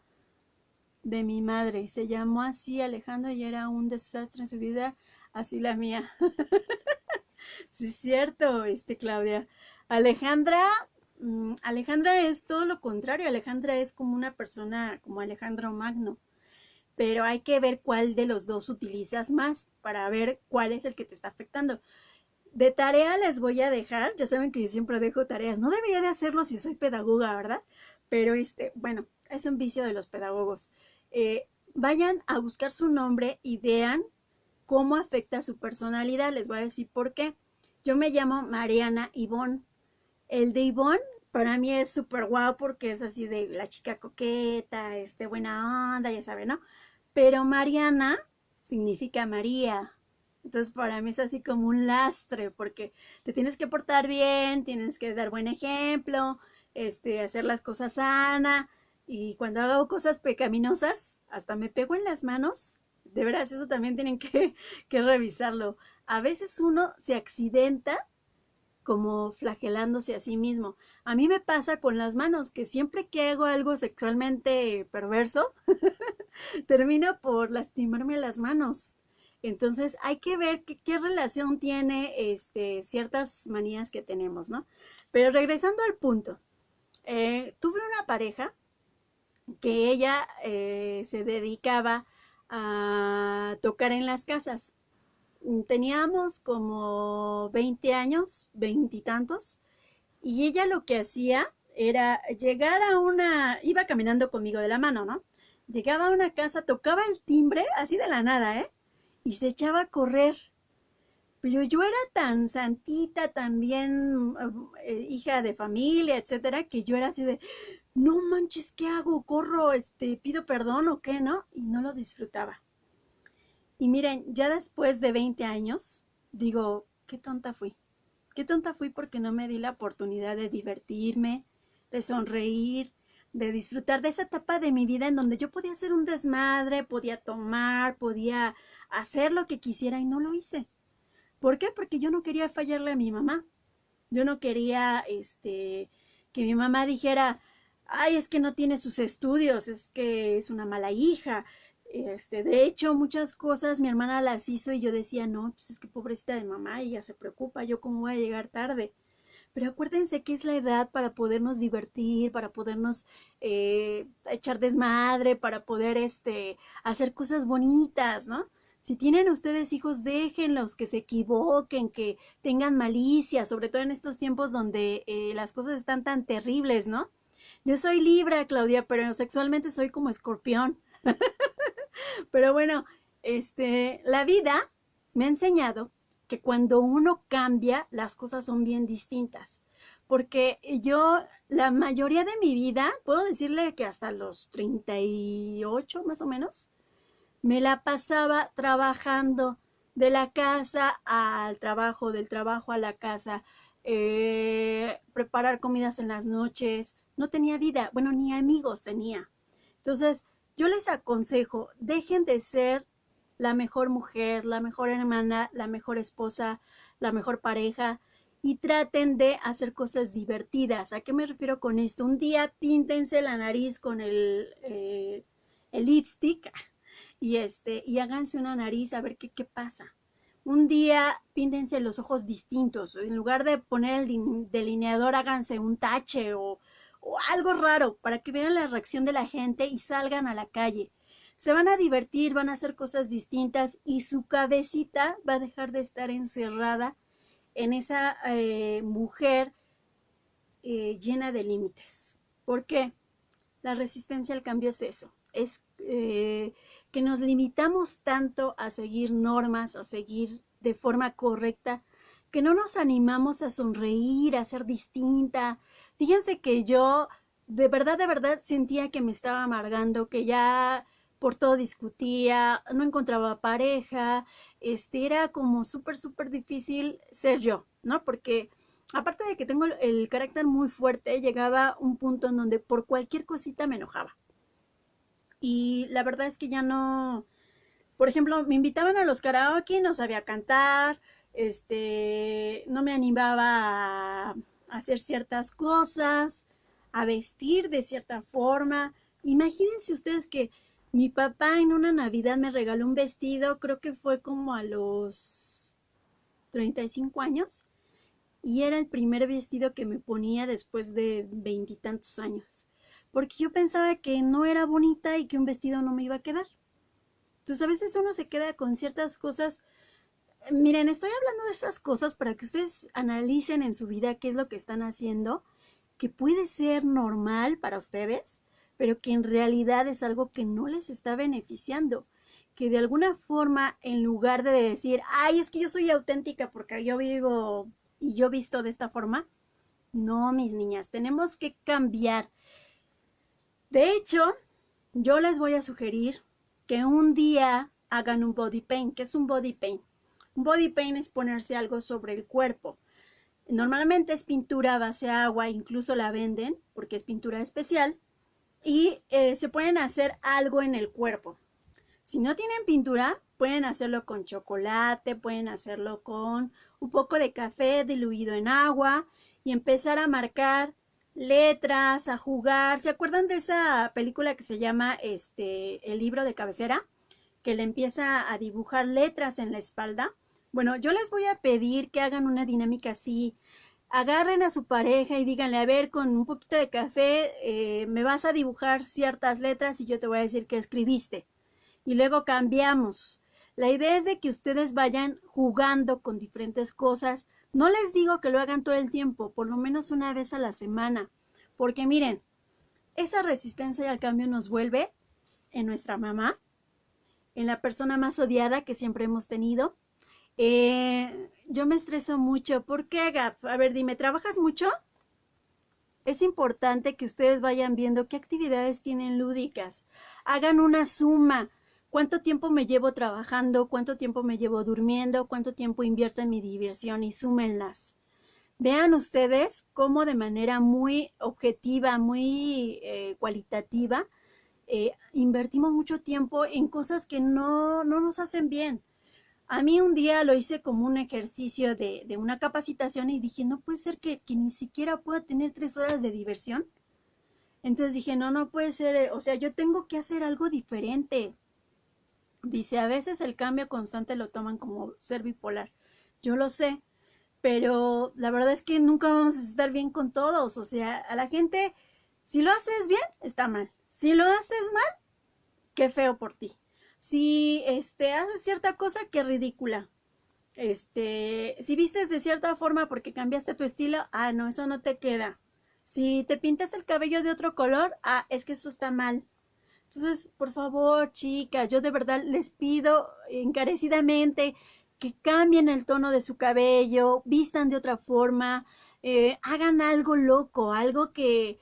de mi madre. Se llamó así Alejandro y era un desastre en su vida, así la mía. Sí, es cierto, Claudia. Alejandra, Alejandra es todo lo contrario. Alejandra es como una persona como Alejandro Magno. Pero hay que ver cuál de los dos utilizas más para ver cuál es el que te está afectando. De tarea les voy a dejar, ya saben que yo siempre dejo tareas, no debería de hacerlo si soy pedagoga, ¿verdad? Pero bueno, es un vicio de los pedagogos. Vayan a buscar su nombre y vean cómo afecta su personalidad. Les voy a decir por qué. Yo me llamo Mariana Ivonne. El de Ivonne para mí es súper guau porque es así de la chica coqueta, buena onda, ya sabe, ¿no? Pero Mariana significa María. Entonces para mí es así como un lastre porque te tienes que portar bien, tienes que dar buen ejemplo, hacer las cosas sana y cuando hago cosas pecaminosas, hasta me pego en las manos. De veras, eso también tienen que revisarlo. A veces uno se accidenta como flagelándose a sí mismo. A mí me pasa con las manos, que siempre que hago algo sexualmente perverso, termino por lastimarme las manos. Entonces hay que ver qué relación tiene ciertas manías que tenemos, ¿no? Pero regresando al punto, tuve una pareja que ella se dedicaba a tocar en las casas. Teníamos como 20 años, veintitantos, y ella lo que hacía era llegar a iba caminando conmigo de la mano, ¿no? Llegaba a una casa, tocaba el timbre, así de la nada, ¿eh? Y se echaba a correr. Pero yo era tan santita, también hija de familia, etcétera, que yo era así de, no manches, ¿qué hago? ¿Corro? ¿Pido perdón o qué, no? Y no lo disfrutaba. Y miren, ya después de 20 años, digo, qué tonta fui. Qué tonta fui porque no me di la oportunidad de divertirme, de sonreír, de disfrutar de esa etapa de mi vida en donde yo podía hacer un desmadre, podía tomar, podía hacer lo que quisiera y no lo hice. ¿Por qué? Porque yo no quería fallarle a mi mamá. Yo no quería que mi mamá dijera, ay, es que no tiene sus estudios, es que es una mala hija. De hecho, muchas cosas mi hermana las hizo y yo decía, no, pues es que pobrecita de mamá, ella se preocupa, yo cómo voy a llegar tarde. Pero acuérdense que es la edad para podernos divertir, para podernos echar desmadre, para poder hacer cosas bonitas, ¿no? Si tienen ustedes hijos, déjenlos que se equivoquen, que tengan malicia, sobre todo en estos tiempos donde las cosas están tan terribles, ¿no? Yo soy Libra, Claudia, pero sexualmente soy como escorpión. Pero bueno, la vida me ha enseñado que cuando uno cambia, las cosas son bien distintas. Porque yo, la mayoría de mi vida, puedo decirle que hasta los 38 más o menos, me la pasaba trabajando de la casa al trabajo, del trabajo a la casa, preparar comidas en las noches. No tenía vida, bueno, ni amigos tenía. Entonces, yo les aconsejo, dejen de ser la mejor mujer, la mejor hermana, la mejor esposa, la mejor pareja y traten de hacer cosas divertidas. ¿A qué me refiero con esto? Un día píntense la nariz con el lipstick y háganse una nariz a ver qué pasa. Un día píntense los ojos distintos. En lugar de poner el delineador, háganse un tache o algo raro para que vean la reacción de la gente y salgan a la calle. Se van a divertir, van a hacer cosas distintas y su cabecita va a dejar de estar encerrada en esa mujer llena de límites. ¿Por qué? La resistencia al cambio es eso, es que nos limitamos tanto a seguir normas, a seguir de forma correcta, que no nos animamos a sonreír, a ser distinta. Fíjense que yo de verdad sentía que me estaba amargando, que ya por todo discutía, no encontraba pareja, era como súper difícil ser yo, ¿no? Porque aparte de que tengo el carácter muy fuerte, llegaba un punto en donde por cualquier cosita me enojaba. Y la verdad es que ya no, por ejemplo, me invitaban a los karaoke, no sabía cantar, no me animaba a hacer ciertas cosas, a vestir de cierta forma. Imagínense ustedes que mi papá en una Navidad me regaló un vestido, creo que fue como a los 35 años, y era el primer vestido que me ponía después de veintitantos años, porque yo pensaba que no era bonita y que un vestido no me iba a quedar. Entonces a veces uno se queda con ciertas cosas. Miren, estoy hablando de esas cosas para que ustedes analicen en su vida qué es lo que están haciendo, que puede ser normal para ustedes, pero que en realidad es algo que no les está beneficiando. Que de alguna forma, en lugar de decir, ay, es que yo soy auténtica porque yo vivo y yo visto de esta forma, No, mis niñas, tenemos que cambiar. De hecho, yo les voy a sugerir que un día hagan un body paint. ¿Qué es un body paint? Un body paint es ponerse algo sobre el cuerpo. Normalmente es pintura a base de agua, incluso la venden porque es pintura especial y se pueden hacer algo en el cuerpo. Si no tienen pintura, pueden hacerlo con chocolate, pueden hacerlo con un poco de café diluido en agua y empezar a marcar letras, a jugar. ¿Se acuerdan de esa película que se llama El libro de cabecera? Que le empieza a dibujar letras en la espalda. Bueno, yo les voy a pedir que hagan una dinámica así. Agarren a su pareja y díganle, a ver, con un poquito de café, me vas a dibujar ciertas letras y yo te voy a decir qué escribiste. Y luego cambiamos. La idea es de que ustedes vayan jugando con diferentes cosas. No les digo que lo hagan todo el tiempo, por lo menos una vez a la semana. Porque miren, esa resistencia al cambio nos vuelve en nuestra mamá, en la persona más odiada que siempre hemos tenido. Yo me estreso mucho. ¿Por qué, Gap? A ver, dime, ¿trabajas mucho? Es importante que ustedes vayan viendo qué actividades tienen lúdicas. Hagan una suma. ¿Cuánto tiempo me llevo trabajando? ¿Cuánto tiempo me llevo durmiendo? ¿Cuánto tiempo invierto en mi diversión? Y súmenlas. Vean ustedes cómo de manera muy objetiva, muy cualitativa, invertimos mucho tiempo en cosas que no nos hacen bien. A mí un día lo hice como un ejercicio de una capacitación y dije, no puede ser que ni siquiera pueda tener 3 horas de diversión. Entonces dije, no puede ser, o sea, yo tengo que hacer algo diferente. Dice, a veces el cambio constante lo toman como ser bipolar. Yo lo sé, pero la verdad es que nunca vamos a estar bien con todos. O sea, a la gente, si lo haces bien, está mal. Si lo haces mal, qué feo por ti. Si haces cierta cosa, qué ridícula. Si vistes de cierta forma porque cambiaste tu estilo, no, eso no te queda. Si te pintas el cabello de otro color, es que eso está mal. Entonces, por favor, chicas, yo de verdad les pido encarecidamente que cambien el tono de su cabello, vistan de otra forma, hagan algo loco, algo que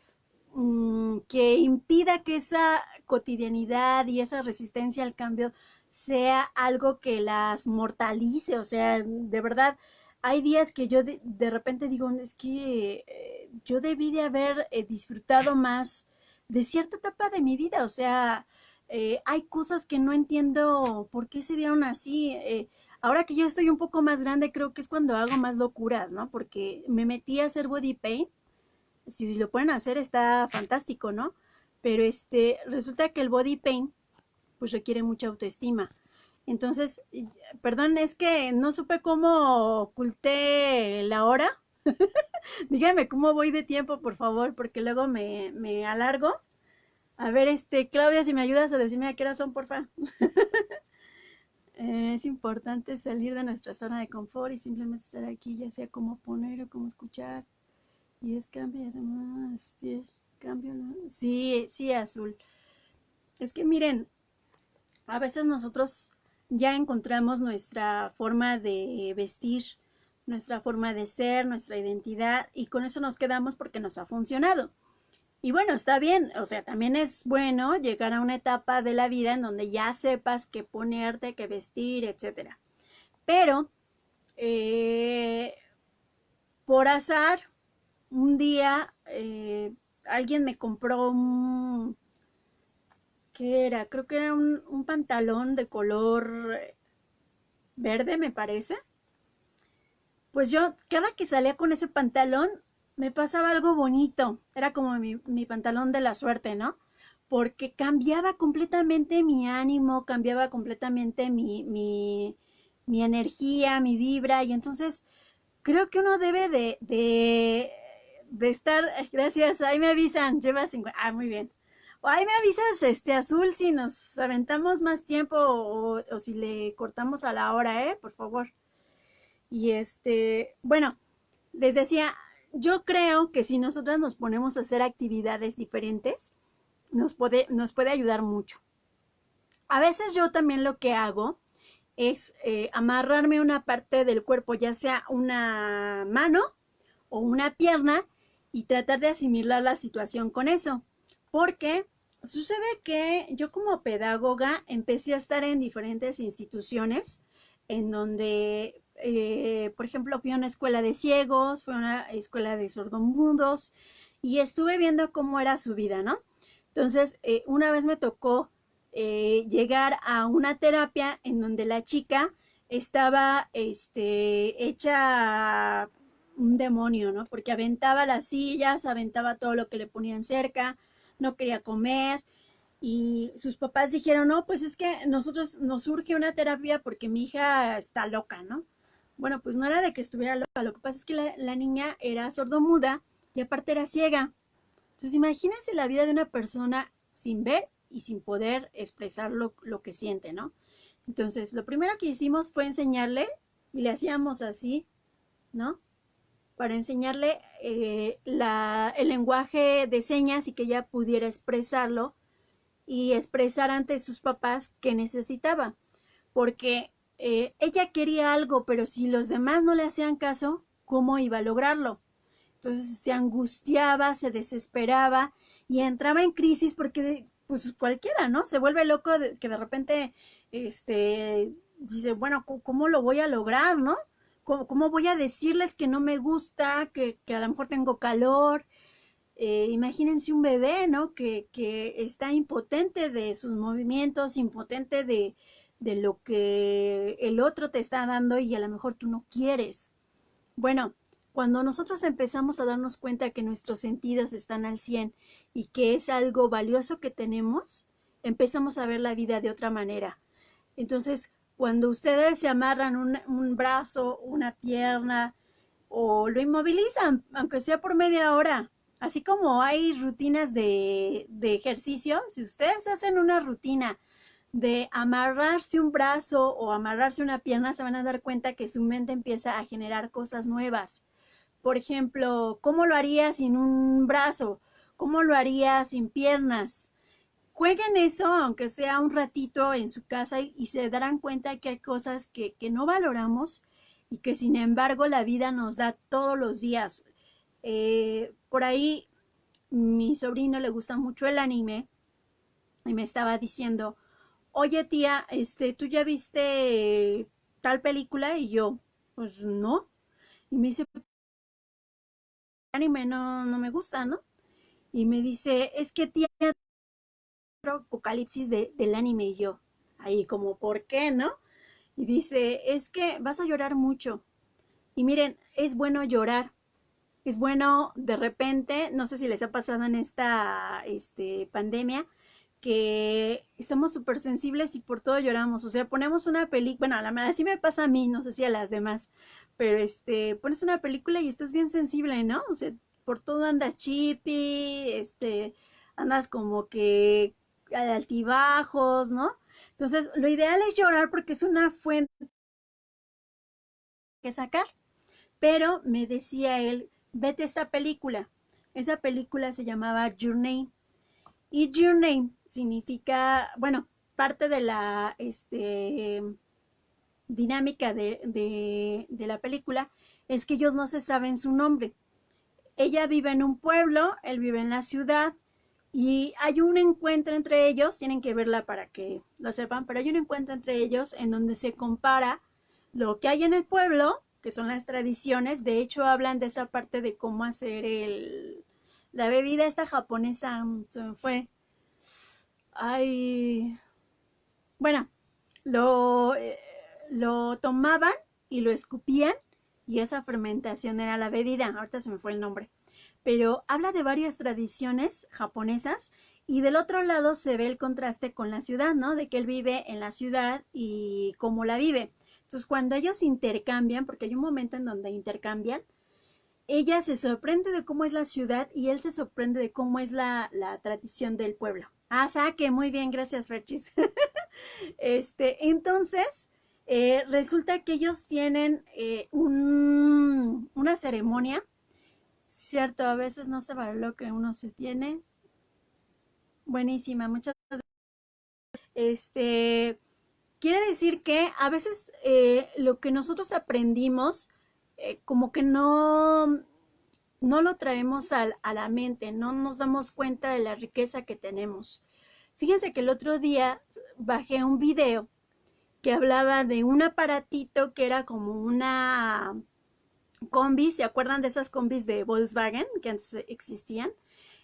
impida que esa cotidianidad y esa resistencia al cambio sea algo que las mortalice. O sea, de verdad, hay días que yo de repente digo, es que yo debí de haber disfrutado más de cierta etapa de mi vida. O sea, hay cosas que no entiendo por qué se dieron así. Ahora que yo estoy un poco más grande, creo que es cuando hago más locuras, ¿no? Porque me metí a hacer body paint. Si lo pueden hacer está fantástico, ¿no? Pero resulta que el body paint pues requiere mucha autoestima. Entonces, perdón, es que no supe cómo oculté la hora. Dígame cómo voy de tiempo, por favor, porque luego me alargo. A ver, Claudia, si me ayudas a decirme a qué hora son, porfa. Es importante salir de nuestra zona de confort y simplemente estar aquí, ya sea cómo poner o cómo escuchar. Y es cambio, cambio, ¿no? Sí, sí, Azul. Es que miren, a veces nosotros ya encontramos nuestra forma de vestir, nuestra forma de ser, nuestra identidad, y con eso nos quedamos porque nos ha funcionado. Y bueno, está bien, o sea, también es bueno llegar a una etapa de la vida en donde ya sepas qué ponerte, qué vestir, etcétera. Pero, por azar, un día alguien me compró ¿qué era? Creo que era un pantalón de color verde, me parece. Pues yo, cada que salía con ese pantalón, me pasaba algo bonito. Era como mi pantalón de la suerte, ¿no? Porque cambiaba completamente mi ánimo, cambiaba completamente mi energía, mi vibra. Y entonces creo que uno debe de estar, gracias, ahí me avisan, lleva 50, muy bien. O ahí me avisas, Azul, si nos aventamos más tiempo o si le cortamos a la hora, por favor. Y bueno, les decía, yo creo que si nosotras nos ponemos a hacer actividades diferentes, nos puede ayudar mucho. A veces yo también lo que hago es amarrarme una parte del cuerpo, ya sea una mano o una pierna, y tratar de asimilar la situación con eso. Porque sucede que yo como pedagoga empecé a estar en diferentes instituciones en donde, por ejemplo, fui a una escuela de ciegos, fui a una escuela de sordomudos y estuve viendo cómo era su vida, ¿no? Entonces, una vez me tocó llegar a una terapia en donde la chica estaba hecha un demonio, ¿no? Porque aventaba las sillas, aventaba todo lo que le ponían cerca, no quería comer. Y sus papás dijeron, no, pues es que nosotros nos surge una terapia porque mi hija está loca, ¿no? Bueno, pues no era de que estuviera loca, lo que pasa es que la niña era sordomuda y aparte era ciega. Entonces imagínense la vida de una persona sin ver y sin poder expresar lo que siente, ¿no? Entonces lo primero que hicimos fue enseñarle y le hacíamos así, ¿no? Para enseñarle el lenguaje de señas y que ella pudiera expresarlo y expresar ante sus papás qué necesitaba, porque ella quería algo, pero si los demás no le hacían caso, ¿cómo iba a lograrlo? Entonces se angustiaba, se desesperaba y entraba en crisis porque pues cualquiera, ¿no? Se vuelve loco que de repente dice, bueno, ¿cómo lo voy a lograr, no? ¿Cómo voy a decirles que no me gusta, que a lo mejor tengo calor? Imagínense un bebé, ¿no? Que está impotente de sus movimientos, impotente de lo que el otro te está dando y a lo mejor tú no quieres. Bueno, cuando nosotros empezamos a darnos cuenta que nuestros sentidos están al 100 y que es algo valioso que tenemos, empezamos a ver la vida de otra manera. Entonces, cuando ustedes se amarran un brazo, una pierna o lo inmovilizan, aunque sea por media hora, así como hay rutinas de ejercicio, si ustedes hacen una rutina de amarrarse un brazo o amarrarse una pierna, se van a dar cuenta que su mente empieza a generar cosas nuevas. Por ejemplo, ¿cómo lo haría sin un brazo? ¿Cómo lo haría sin piernas? Jueguen eso, aunque sea un ratito en su casa y se darán cuenta que hay cosas que no valoramos y que sin embargo la vida nos da todos los días. Por ahí mi sobrino le gusta mucho el anime y me estaba diciendo, oye tía, ¿tú ya viste tal película? Y yo, pues no. Y me dice, anime no me gusta, ¿no? Y me dice, es que tía, apocalipsis del anime y yo, ahí como, ¿por qué, no? Y dice, es que vas a llorar mucho. Y miren, es bueno llorar. Es bueno de repente, no sé si les ha pasado en esta pandemia, que estamos súper sensibles y por todo lloramos. O sea, ponemos una película, bueno, así me pasa a mí, no sé si a las demás, pero pones una película y estás bien sensible, ¿no? O sea, por todo andas chippy, andas como que altibajos, ¿no? Entonces, lo ideal es llorar porque es una fuente que sacar. Pero me decía él, vete esta película. Esa película se llamaba Your Name. Y Your Name significa, bueno, parte de la dinámica de la película es que ellos no se saben su nombre. Ella vive en un pueblo, él vive en la ciudad y hay un encuentro entre ellos, tienen que verla para que lo sepan, pero hay un encuentro entre ellos en donde se compara lo que hay en el pueblo, que son las tradiciones, de hecho hablan de esa parte de cómo hacer la bebida esta japonesa, se me fue, ay, bueno, lo, eh, lo tomaban y lo escupían y esa fermentación era la bebida, ahorita se me fue el nombre, pero habla de varias tradiciones japonesas y del otro lado se ve el contraste con la ciudad, ¿no? De que él vive en la ciudad y cómo la vive. Entonces, cuando ellos intercambian, porque hay un momento en donde intercambian, ella se sorprende de cómo es la ciudad y él se sorprende de cómo es la tradición del pueblo. Ah, saque, muy bien, gracias, Ferchis. Entonces, resulta que ellos tienen una ceremonia, cierto, a veces no se vale lo que uno se tiene. Buenísima, muchas gracias. Quiere decir que a veces lo que nosotros aprendimos como que no lo traemos a la mente, no nos damos cuenta de la riqueza que tenemos. Fíjense que el otro día bajé un video que hablaba de un aparatito que era como una combi, ¿se acuerdan de esas combis de Volkswagen que antes existían?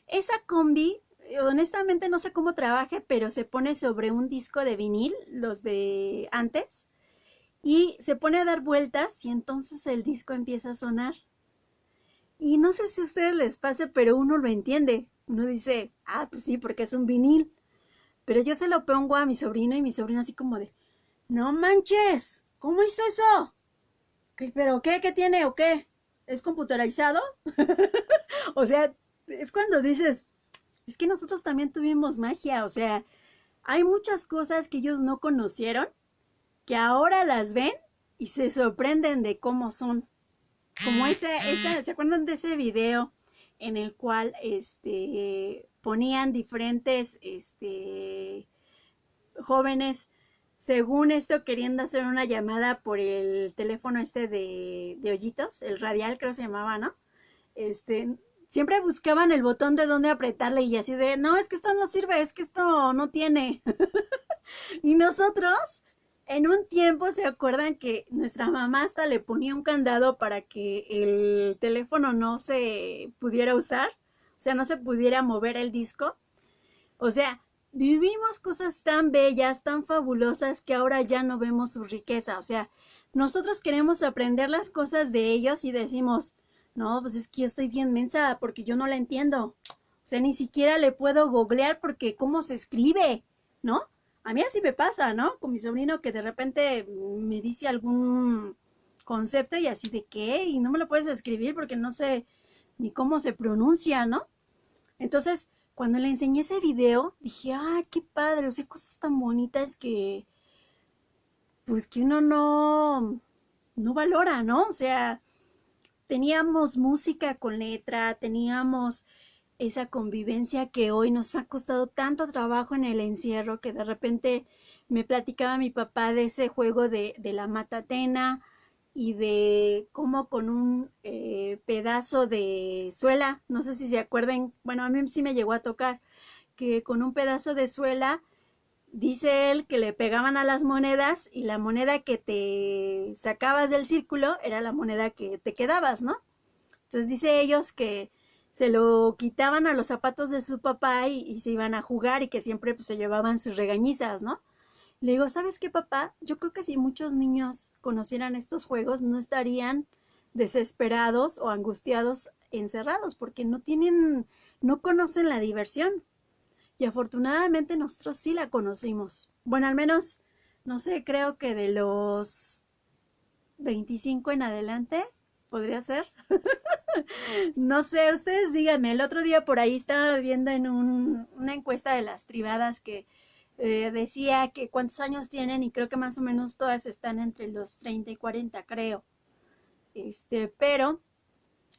Esa combi, honestamente no sé cómo trabaje, pero se pone sobre un disco de vinil, los de antes, y se pone a dar vueltas y entonces el disco empieza a sonar. Y no sé si a ustedes les pase, pero uno lo entiende. Uno dice, ah, pues sí, porque es un vinil. Pero yo se lo pongo a mi sobrino y mi sobrino así como de, no manches, ¿cómo hizo eso? ¿Qué, pero qué? ¿Qué tiene o qué? ¿Es computarizado? O sea, es cuando dices, es que nosotros también tuvimos magia, o sea, hay muchas cosas que ellos no conocieron, que ahora las ven y se sorprenden de cómo son. Como ¿se acuerdan de ese video en el cual ponían diferentes jóvenes, según esto, queriendo hacer una llamada por el teléfono de hoyitos, el radial creo que se llamaba, ¿no? Siempre buscaban el botón de dónde apretarle y así de, no, es que esto no sirve, es que esto no tiene. Y nosotros, en un tiempo, ¿se acuerdan que nuestra mamá hasta le ponía un candado para que el teléfono no se pudiera usar? O sea, no se pudiera mover el disco. O sea, vivimos cosas tan bellas, tan fabulosas, que ahora ya no vemos su riqueza. O sea, nosotros queremos aprender las cosas de ellos y decimos, no, pues es que yo estoy bien mensa porque yo no la entiendo. O sea, ni siquiera le puedo googlear porque cómo se escribe, ¿no? A mí así me pasa, ¿no? Con mi sobrino que de repente me dice algún concepto y así de qué, y no me lo puedes escribir porque no sé ni cómo se pronuncia, ¿no? Entonces, cuando le enseñé ese video, dije, ah, qué padre, o sea, cosas tan bonitas pues que uno no valora, ¿no? O sea, teníamos música con letra, teníamos esa convivencia que hoy nos ha costado tanto trabajo en el encierro, que de repente me platicaba mi papá de ese juego de la matatena y de cómo con un pedazo de suela, no sé si se acuerden, bueno, a mí sí me llegó a tocar, que con un pedazo de suela, dice él que le pegaban a las monedas y la moneda que te sacabas del círculo era la moneda que te quedabas, ¿no? Entonces dice ellos que se lo quitaban a los zapatos de su papá y se iban a jugar y que siempre pues, se llevaban sus regañizas, ¿no? Le digo, ¿sabes qué, papá? Yo creo que si muchos niños conocieran estos juegos no estarían desesperados o angustiados encerrados porque no conocen la diversión. Y afortunadamente nosotros sí la conocimos. Bueno, al menos, no sé, creo que de los 25 en adelante, podría ser. No sé, ustedes díganme, el otro día por ahí estaba viendo en una encuesta de las privadas que decía que cuántos años tienen y creo que más o menos todas están entre los 30 y 40, creo. Pero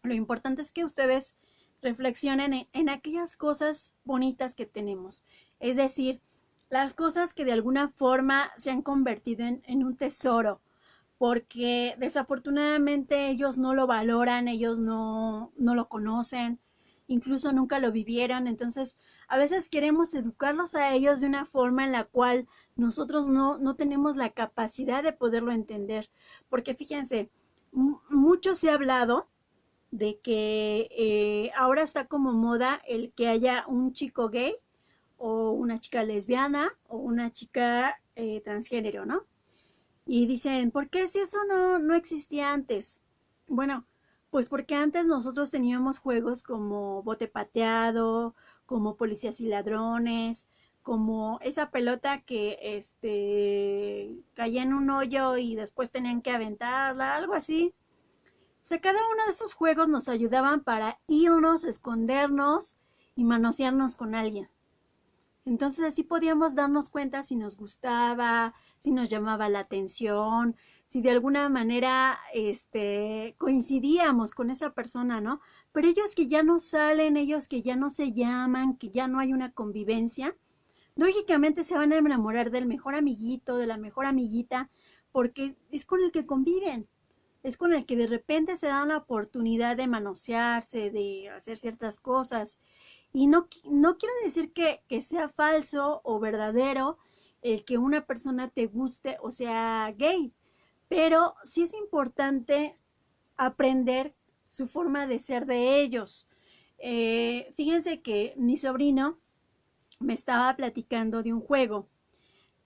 lo importante es que ustedes reflexionen en aquellas cosas bonitas que tenemos. Es decir, las cosas que de alguna forma se han convertido en un tesoro, porque desafortunadamente ellos no lo valoran, ellos no lo conocen, incluso nunca lo vivieron. Entonces, a veces queremos educarlos a ellos de una forma en la cual nosotros no tenemos la capacidad de poderlo entender. Porque fíjense, mucho se ha hablado de que ahora está como moda el que haya un chico gay o una chica lesbiana o una chica transgénero, ¿no? Y dicen, ¿por qué si eso no existía antes? Bueno, pues porque antes nosotros teníamos juegos como bote pateado, como policías y ladrones, como esa pelota que caía en un hoyo y después tenían que aventarla, algo así. O sea, cada uno de esos juegos nos ayudaban para irnos, escondernos y manosearnos con alguien. Entonces así podíamos darnos cuenta si nos gustaba, si nos llamaba la atención, si de alguna manera coincidíamos con esa persona, ¿no? Pero ellos que ya no salen, ellos que ya no se llaman, que ya no hay una convivencia, lógicamente se van a enamorar del mejor amiguito, de la mejor amiguita, porque es con el que conviven. es con el que de repente se da la oportunidad de manosearse, de hacer ciertas cosas. Y no quiero decir que sea falso o verdadero el que una persona te guste o sea gay, pero sí es importante aprender su forma de ser de ellos. Fíjense que mi sobrino me estaba platicando de un juego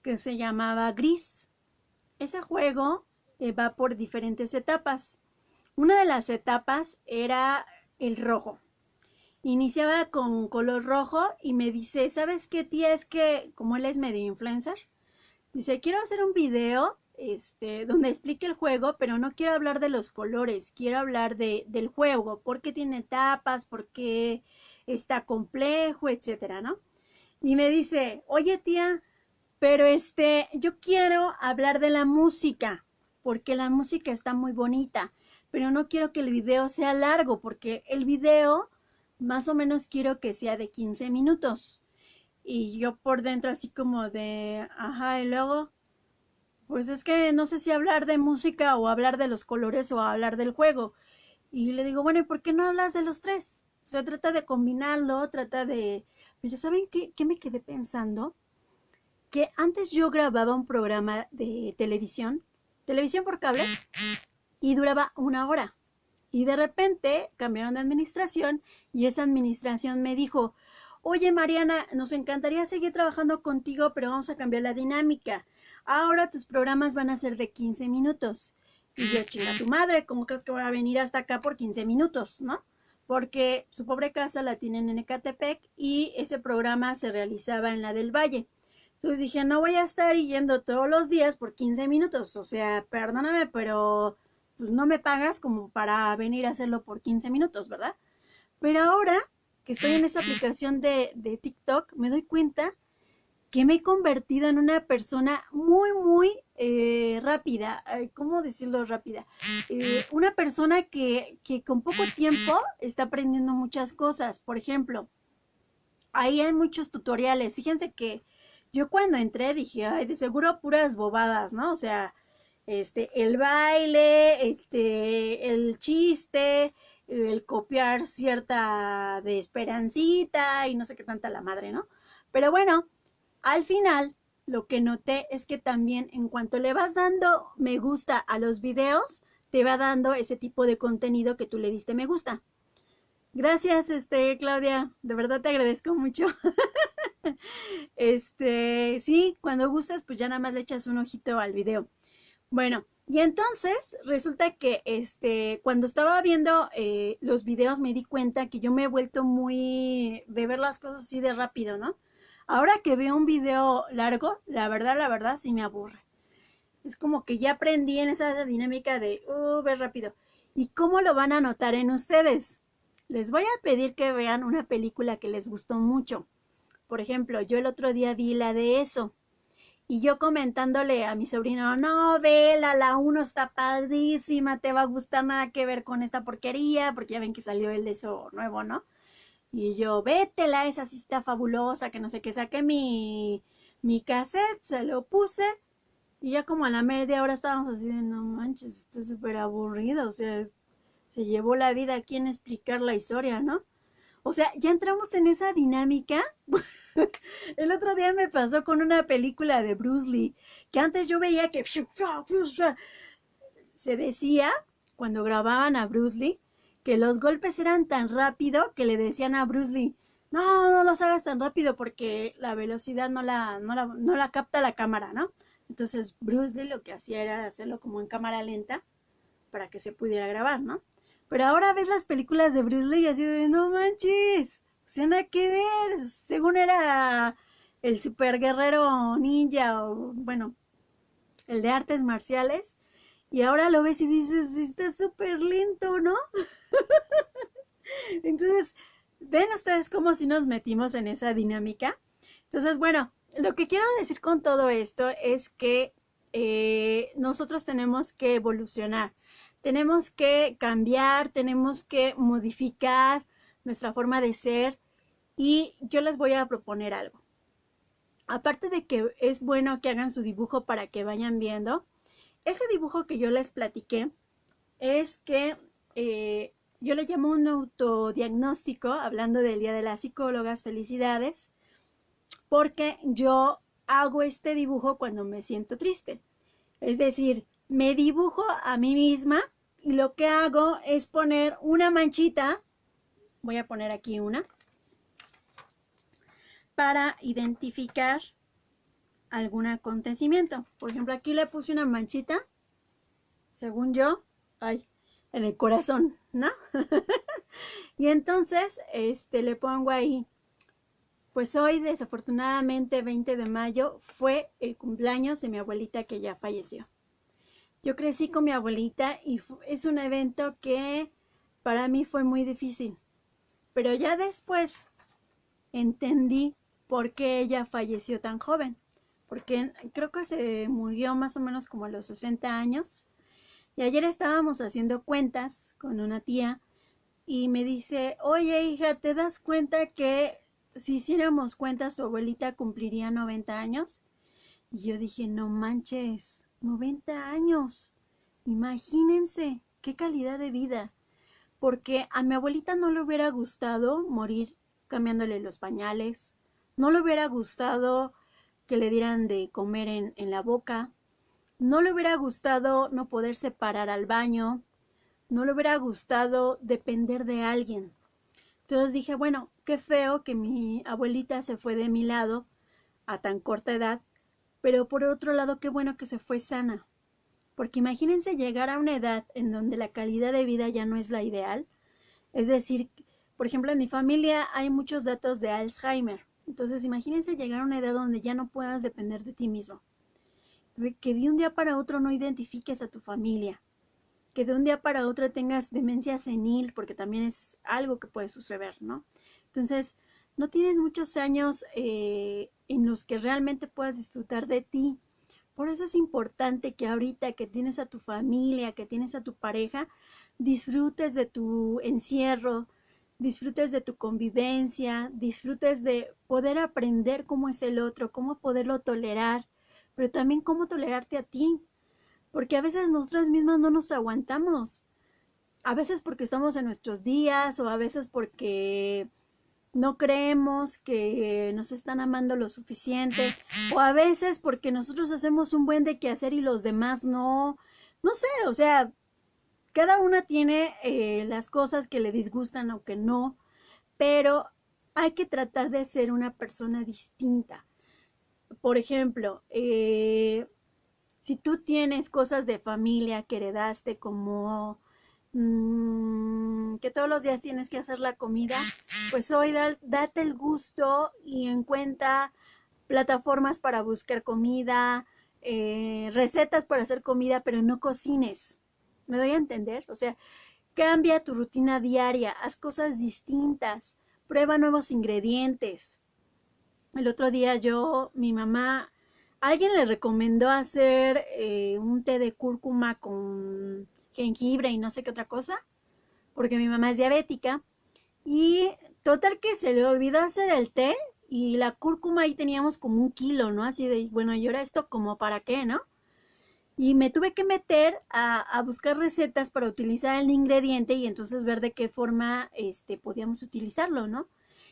que se llamaba Gris. Ese juego va por diferentes etapas. Una de las etapas era el rojo. Iniciaba con color rojo y me dice, ¿sabes qué, tía? Es que como él es medio influencer, dice, quiero hacer un video donde explique el juego, pero no quiero hablar de los colores, quiero hablar del juego, por qué tiene etapas, por qué está complejo, etcétera, ¿no? Y me dice, oye tía, pero yo quiero hablar de la música, porque la música está muy bonita, pero no quiero que el video sea largo, porque el video más o menos quiero que sea de 15 minutos. Y yo por dentro así como de, ajá, y luego, pues es que no sé si hablar de música o hablar de los colores o hablar del juego. Y le digo, bueno, ¿y por qué no hablas de los tres? O sea, trata de combinarlo, trata de... Pero ¿saben qué me quedé pensando? Que antes yo grababa un programa de televisión por cable, y duraba 1 hora. Y de repente cambiaron de administración y esa administración me dijo, oye Mariana, nos encantaría seguir trabajando contigo, pero vamos a cambiar la dinámica. Ahora tus programas van a ser de 15 minutos. Y yo, chinga tu madre, ¿cómo crees que voy a venir hasta acá por 15 minutos, no? Porque su pobre casa la tienen en Ecatepec y ese programa se realizaba en la del Valle. Entonces dije, no voy a estar yendo todos los días por 15 minutos. O sea, perdóname, pero pues no me pagas como para venir a hacerlo por 15 minutos, ¿verdad? Pero ahora que estoy en esa aplicación de TikTok, me doy cuenta que me he convertido en una persona muy rápida. ¿Cómo decirlo rápida? Una persona que con poco tiempo está aprendiendo muchas cosas. Por ejemplo, ahí hay muchos tutoriales. Fíjense que yo cuando entré dije, ay, de seguro puras bobadas, ¿no? O sea, el baile, el chiste, el copiar cierta de Esperancita y no sé qué tanta la madre, ¿no? Pero bueno, al final lo que noté es que también en cuanto le vas dando me gusta a los videos, te va dando ese tipo de contenido que tú le diste me gusta. Gracias, Claudia, de verdad te agradezco mucho. Sí, cuando gustes, pues ya nada más le echas un ojito al video. Bueno, y entonces resulta que cuando estaba viendo los videos me di cuenta que yo me he vuelto muy de ver las cosas así de rápido, ¿no? Ahora que veo un video largo, la verdad, sí me aburre. Es como que ya aprendí en esa dinámica de ver rápido. ¿Y cómo lo van a notar en ustedes? Les voy a pedir que vean una película que les gustó mucho. Por ejemplo, yo el otro día vi la de Eso. Y yo comentándole a mi sobrino, no, vela, la uno está padrísima, te va a gustar, nada que ver con esta porquería, porque ya ven que salió el Eso nuevo, ¿no? Y yo, vétela, esa sí está fabulosa, que no sé qué, saqué mi cassette, se lo puse, y ya como a la media hora estábamos así de, no manches, está súper aburrido, o sea, se llevó la vida aquí en explicar la historia, ¿no? O sea, ya entramos en esa dinámica. El otro día me pasó con una película de Bruce Lee, que antes yo veía que se decía, cuando grababan a Bruce Lee, que los golpes eran tan rápido que le decían a Bruce Lee, no los hagas tan rápido porque la velocidad no la capta la cámara, ¿no? Entonces Bruce Lee lo que hacía era hacerlo como en cámara lenta para que se pudiera grabar, ¿no? Pero ahora ves las películas de Bruce Lee y así de, no manches, o sea, nada que ver. Según era el super guerrero ninja o, bueno, el de artes marciales. Y ahora lo ves y dices, está súper lento, ¿no? Entonces, ven ustedes cómo si nos metimos en esa dinámica. Entonces, bueno, lo que quiero decir con todo esto es que nosotros tenemos que evolucionar, tenemos que cambiar, tenemos que modificar nuestra forma de ser y yo les voy a proponer algo. Aparte de que es bueno que hagan su dibujo para que vayan viendo, ese dibujo que yo les platiqué, es que yo le llamo un autodiagnóstico, hablando del Día de las Psicólogas, felicidades, porque yo hago este dibujo cuando me siento triste. Es decir, me dibujo a mí misma y lo que hago es poner una manchita, voy a poner aquí una, para identificar algún acontecimiento. Por ejemplo, aquí le puse una manchita, según yo, ay, en el corazón, ¿no? Y entonces, le pongo ahí, pues hoy desafortunadamente 20 de mayo fue el cumpleaños de mi abuelita que ya falleció. Yo crecí con mi abuelita y es un evento que para mí fue muy difícil, pero ya después entendí por qué ella falleció tan joven, porque creo que se murió más o menos como a los 60 años. Y ayer estábamos haciendo cuentas con una tía y me dice, oye hija, ¿te das cuenta que si hiciéramos cuentas tu abuelita cumpliría 90 años? Y yo dije, no manches, 90 años. Imagínense qué calidad de vida. Porque a mi abuelita no le hubiera gustado morir cambiándole los pañales, no le hubiera gustado que le dieran de comer en la boca, no le hubiera gustado no poderse parar al baño, no le hubiera gustado depender de alguien. Entonces dije, bueno, qué feo que mi abuelita se fue de mi lado a tan corta edad, pero por otro lado, qué bueno que se fue sana. Porque imagínense llegar a una edad en donde la calidad de vida ya no es la ideal. Es decir, por ejemplo, en mi familia hay muchos datos de Alzheimer. Entonces, imagínense llegar a una edad donde ya no puedas depender de ti mismo. Que de un día para otro no identifiques a tu familia. Que de un día para otro tengas demencia senil, porque también es algo que puede suceder, ¿no? Entonces, no tienes muchos años en los que realmente puedas disfrutar de ti. Por eso es importante que ahorita que tienes a tu familia, que tienes a tu pareja, disfrutes de tu encierro, disfrutes de tu convivencia, disfrutes de poder aprender cómo es el otro, cómo poderlo tolerar, pero también cómo tolerarte a ti, porque a veces nosotras mismas no nos aguantamos, a veces porque estamos en nuestros días o a veces porque no creemos que nos están amando lo suficiente, o a veces porque nosotros hacemos un buen de quehacer y los demás no, no sé, o sea, cada una tiene las cosas que le disgustan o que no, pero hay que tratar de ser una persona distinta. Por ejemplo, si tú tienes cosas de familia que heredaste como que todos los días tienes que hacer la comida, pues hoy date el gusto y encuentra plataformas para buscar comida, recetas para hacer comida, pero no cocines. ¿Me doy a entender? O sea, cambia tu rutina diaria, haz cosas distintas, prueba nuevos ingredientes. El otro día mi mamá, alguien le recomendó hacer un té de cúrcuma con jengibre y no sé qué otra cosa, porque mi mamá es diabética. Y total que se le olvidó hacer el té y la cúrcuma ahí teníamos como 1 kilo, ¿no? Así de, bueno, ¿y ahora esto como para qué, no? Y me tuve que meter a buscar recetas para utilizar el ingrediente y entonces ver de qué forma podíamos utilizarlo, ¿no?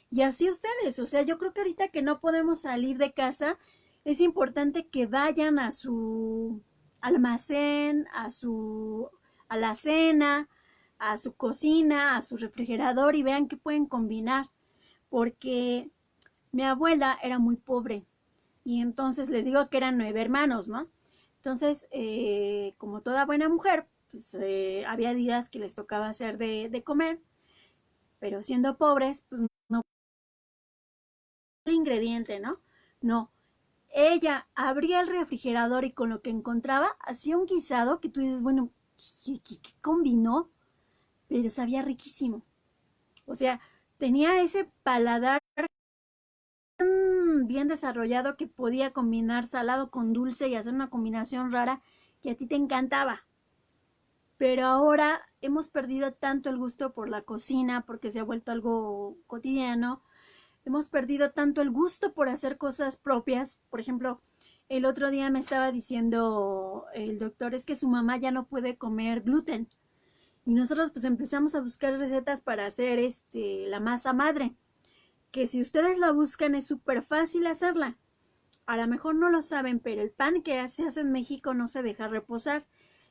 Y así ustedes, o sea, yo creo que ahorita que no podemos salir de casa, es importante que vayan a su almacén, a su alacena, a su cocina, a su refrigerador y vean qué pueden combinar, porque mi abuela era muy pobre y entonces les digo que eran 9 hermanos, ¿no? Entonces, como toda buena mujer, pues había días que les tocaba hacer de comer, pero siendo pobres, pues no el ingrediente, ¿no? No. Ella abría el refrigerador y con lo que encontraba hacía un guisado que tú dices, bueno, ¿qué combinó? Pero sabía riquísimo. O sea, tenía ese paladar bien desarrollado que podía combinar salado con dulce y hacer una combinación rara que a ti te encantaba. Pero ahora hemos perdido tanto el gusto por la cocina porque se ha vuelto algo cotidiano. Hemos perdido tanto el gusto por hacer cosas propias. Por ejemplo, el otro día me estaba diciendo el doctor es que su mamá ya no puede comer gluten. Y nosotros pues empezamos a buscar recetas para hacer la masa madre, que si ustedes la buscan es súper fácil hacerla. A lo mejor no lo saben, pero el pan que se hace en México no se deja reposar.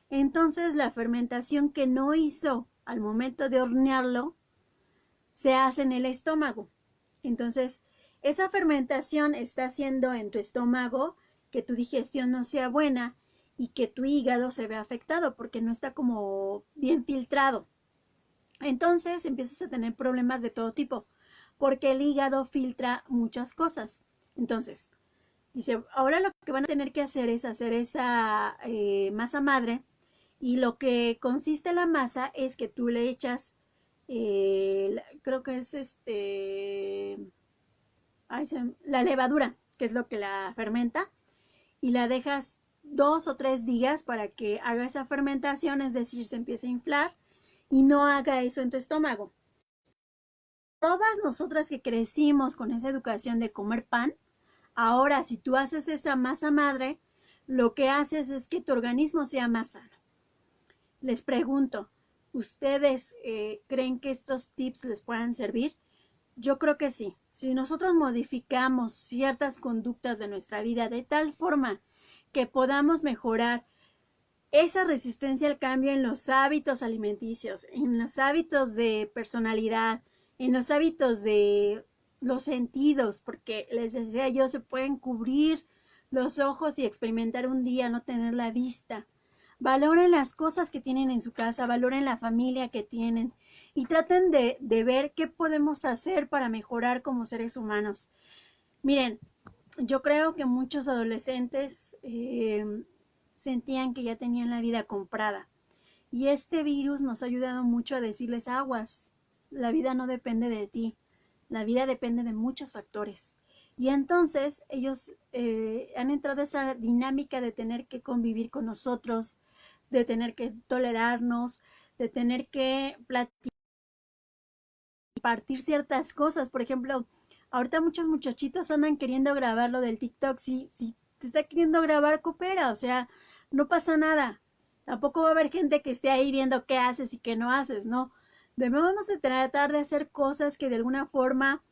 Entonces la fermentación que no hizo al momento de hornearlo se hace en el estómago. Entonces esa fermentación está haciendo en tu estómago que tu digestión no sea buena y que tu hígado se vea afectado porque no está como bien filtrado. Entonces empiezas a tener problemas de todo tipo porque el hígado filtra muchas cosas. Entonces, dice, ahora lo que van a tener que hacer es hacer esa masa madre y lo que consiste la masa es que tú le echas, creo que es la levadura, que es lo que la fermenta, y la dejas 2 o 3 días para que haga esa fermentación, es decir, se empiece a inflar y no haga eso en tu estómago. Todas nosotras que crecimos con esa educación de comer pan, ahora si tú haces esa masa madre, lo que haces es que tu organismo sea más sano. Les pregunto, ¿ustedes creen que estos tips les puedan servir? Yo creo que sí. Si nosotros modificamos ciertas conductas de nuestra vida de tal forma que podamos mejorar esa resistencia al cambio en los hábitos alimenticios, en los hábitos de personalidad, en los hábitos de los sentidos, porque les decía yo, se pueden cubrir los ojos y experimentar un día no tener la vista. Valoren las cosas que tienen en su casa, valoren la familia que tienen y traten de ver qué podemos hacer para mejorar como seres humanos. Miren, yo creo que muchos adolescentes sentían que ya tenían la vida comprada. Y este virus nos ha ayudado mucho a decirles aguas. La vida no depende de ti. La vida depende de muchos factores. Y entonces ellos han entrado a esa dinámica de tener que convivir con nosotros, de tener que tolerarnos, de tener que compartir ciertas cosas. Por ejemplo, ahorita muchos muchachitos andan queriendo grabar lo del TikTok. Si te está queriendo grabar, coopera. O sea, no pasa nada. Tampoco va a haber gente que esté ahí viendo qué haces y qué no haces, ¿no? Debemos de tratar de hacer cosas que de alguna forma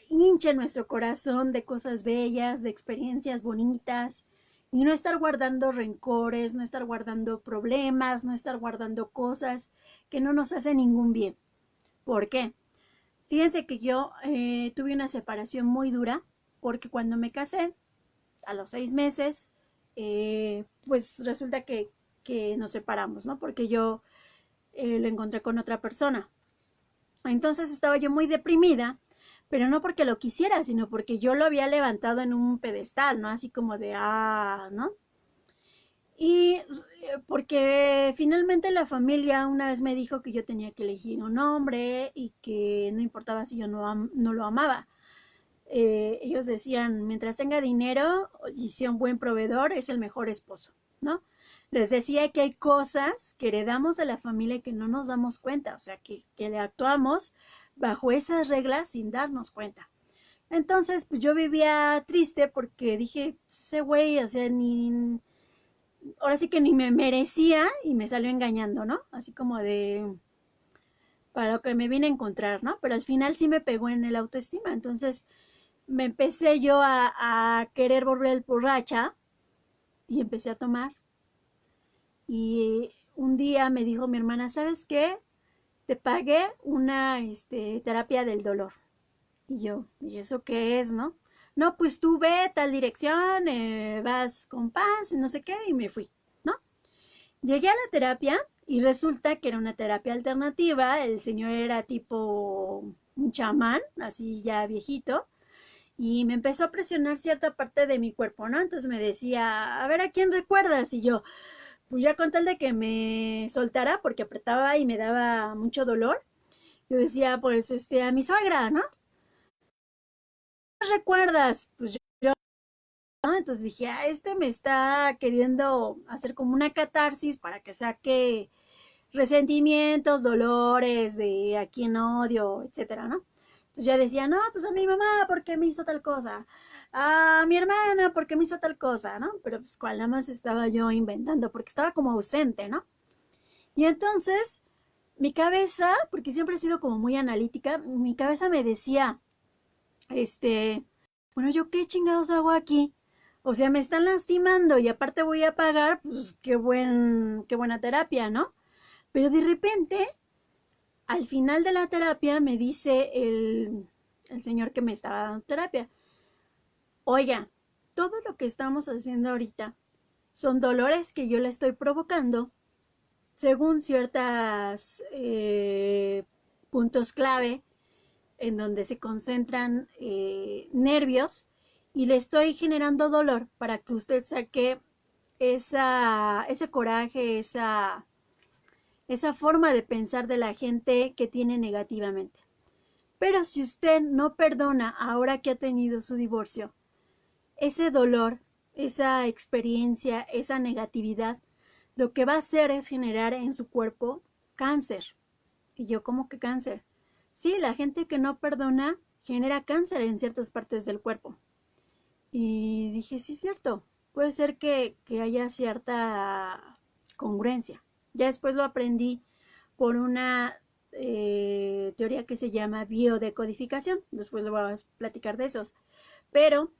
hinchen nuestro corazón de cosas bellas, de experiencias bonitas, y no estar guardando rencores, no estar guardando problemas, no estar guardando cosas que no nos hacen ningún bien. ¿Por qué? Fíjense que yo tuve una separación muy dura porque cuando me casé, a los 6 meses, pues resulta que nos separamos, ¿no? Porque yo lo encontré con otra persona. Entonces estaba yo muy deprimida, pero no porque lo quisiera, sino porque yo lo había levantado en un pedestal, ¿no? Así como de, ¿no? Y porque finalmente la familia una vez me dijo que yo tenía que elegir un hombre y que no importaba si yo no lo amaba. Ellos decían, mientras tenga dinero y sea un buen proveedor, es el mejor esposo, ¿no? Les decía que hay cosas que heredamos de la familia y que no nos damos cuenta, o sea, que le actuamos bajo esas reglas sin darnos cuenta. Entonces, pues yo vivía triste porque dije, ese güey, o sea, ahora sí que ni me merecía y me salió engañando, ¿no? Así como de, para lo que me vine a encontrar, ¿no? Pero al final sí me pegó en el autoestima, entonces me empecé yo a querer volver borracha y empecé a tomar. Y un día me dijo mi hermana, ¿sabes qué? Te pagué una terapia del dolor. Y yo, ¿y eso qué es, no? No, pues tú ve a tal dirección, vas con paz, no sé qué, y me fui, ¿no? Llegué a la terapia y resulta que era una terapia alternativa. El señor era tipo un chamán, así ya viejito, y me empezó a presionar cierta parte de mi cuerpo, ¿no? Entonces me decía, a ver, ¿a quién recuerdas? Y yo, pues ya con tal de que me soltara, porque apretaba y me daba mucho dolor, yo decía, pues, a mi suegra, ¿no? ¿Recuerdas? Pues yo, ¿no? Entonces dije, me está queriendo hacer como una catarsis para que saque resentimientos, dolores de a quién odio, etcétera, ¿no? Entonces ya decía, no, pues a mi mamá, ¿por qué me hizo tal cosa? A mi hermana, ¿por qué me hizo tal cosa? ¿No? Pero pues cual nada más estaba yo inventando, porque estaba como ausente, ¿no? Y entonces mi cabeza, porque siempre he sido como muy analítica, mi cabeza me decía, bueno, ¿yo qué chingados hago aquí? O sea, me están lastimando y aparte voy a pagar, pues qué buena terapia, ¿no? Pero de repente, al final de la terapia, me dice el señor que me estaba dando terapia, oiga, todo lo que estamos haciendo ahorita son dolores que yo le estoy provocando según ciertos puntos clave en donde se concentran nervios y le estoy generando dolor para que usted saque ese coraje, esa forma de pensar de la gente que tiene negativamente. Pero si usted no perdona ahora que ha tenido su divorcio, ese dolor, esa experiencia, esa negatividad, lo que va a hacer es generar en su cuerpo cáncer. Y yo, ¿cómo que cáncer? Sí, la gente que no perdona genera cáncer en ciertas partes del cuerpo. Y dije, sí, es cierto, puede ser que haya cierta congruencia. Ya después lo aprendí por una teoría que se llama biodecodificación. Después lo voy a platicar de esos. Pero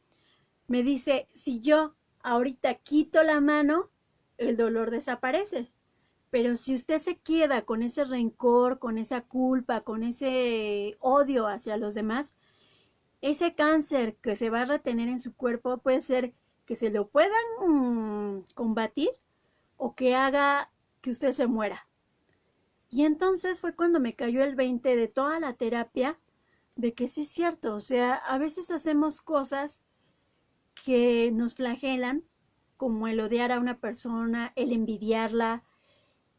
me dice, si yo ahorita quito la mano, el dolor desaparece. Pero si usted se queda con ese rencor, con esa culpa, con ese odio hacia los demás, ese cáncer que se va a retener en su cuerpo puede ser que se lo puedan combatir o que haga que usted se muera. Y entonces fue cuando me cayó el 20 de toda la terapia, de que sí es cierto, o sea, a veces hacemos cosas que nos flagelan, como el odiar a una persona, el envidiarla,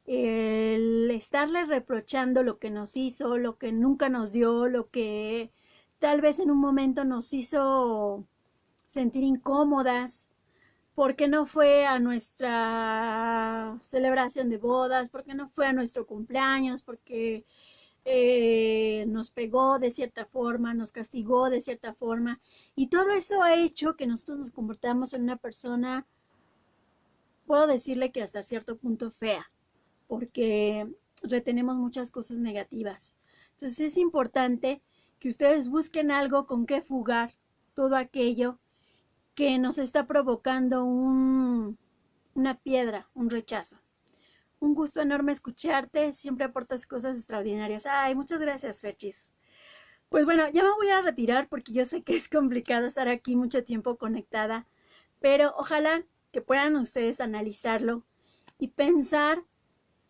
el estarle reprochando lo que nos hizo, lo que nunca nos dio, lo que tal vez en un momento nos hizo sentir incómodas, porque no fue a nuestra celebración de bodas, porque no fue a nuestro cumpleaños, porque nos pegó de cierta forma, nos castigó de cierta forma, y todo eso ha hecho que nosotros nos convirtamos en una persona, puedo decirle que hasta cierto punto fea, porque retenemos muchas cosas negativas. Entonces es importante que ustedes busquen algo con que fugar todo aquello que nos está provocando una piedra, un rechazo. Un gusto enorme escucharte, siempre aportas cosas extraordinarias. Ay, muchas gracias, Ferchis. Pues bueno, ya me voy a retirar porque yo sé que es complicado estar aquí mucho tiempo conectada, pero ojalá que puedan ustedes analizarlo y pensar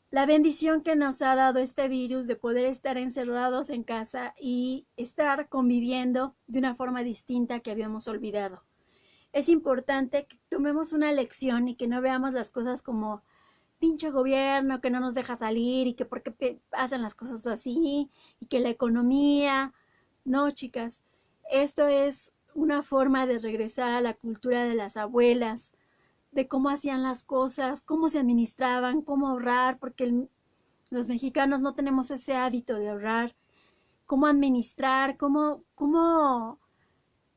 la bendición que nos ha dado este virus de poder estar encerrados en casa y estar conviviendo de una forma distinta que habíamos olvidado. Es importante que tomemos una lección y que no veamos las cosas como pinche gobierno que no nos deja salir y que por qué hacen las cosas así y que la economía. No, chicas, esto es una forma de regresar a la cultura de las abuelas, de cómo hacían las cosas, cómo se administraban, cómo ahorrar, porque los mexicanos no tenemos ese hábito de ahorrar, cómo administrar, cómo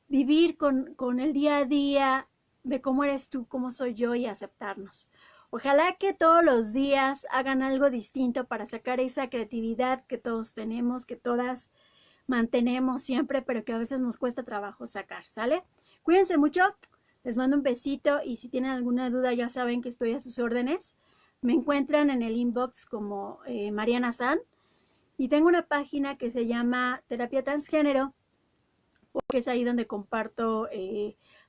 vivir con el día a día de cómo eres tú, cómo soy yo y aceptarnos. Ojalá que todos los días hagan algo distinto para sacar esa creatividad que todos tenemos, que todas mantenemos siempre, pero que a veces nos cuesta trabajo sacar, ¿sale? Cuídense mucho, les mando un besito y si tienen alguna duda ya saben que estoy a sus órdenes. Me encuentran en el inbox como Mariana San y tengo una página que se llama Terapia Transgénero, porque es ahí donde comparto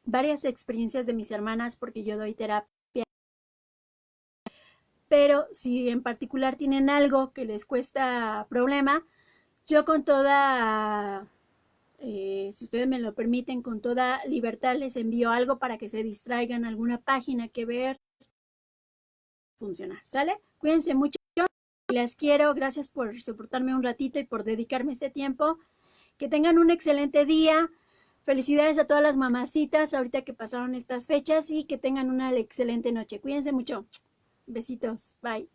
varias experiencias de mis hermanas, porque yo doy terapia. Pero si en particular tienen algo que les cuesta problema, yo con toda, si ustedes me lo permiten, con toda libertad les envío algo para que se distraigan, alguna página que ver, funcionar, ¿sale? Cuídense mucho, las quiero, gracias por soportarme un ratito y por dedicarme este tiempo. Que tengan un excelente día. Felicidades a todas las mamacitas ahorita que pasaron estas fechas y que tengan una excelente noche. Cuídense mucho. Besitos. Bye.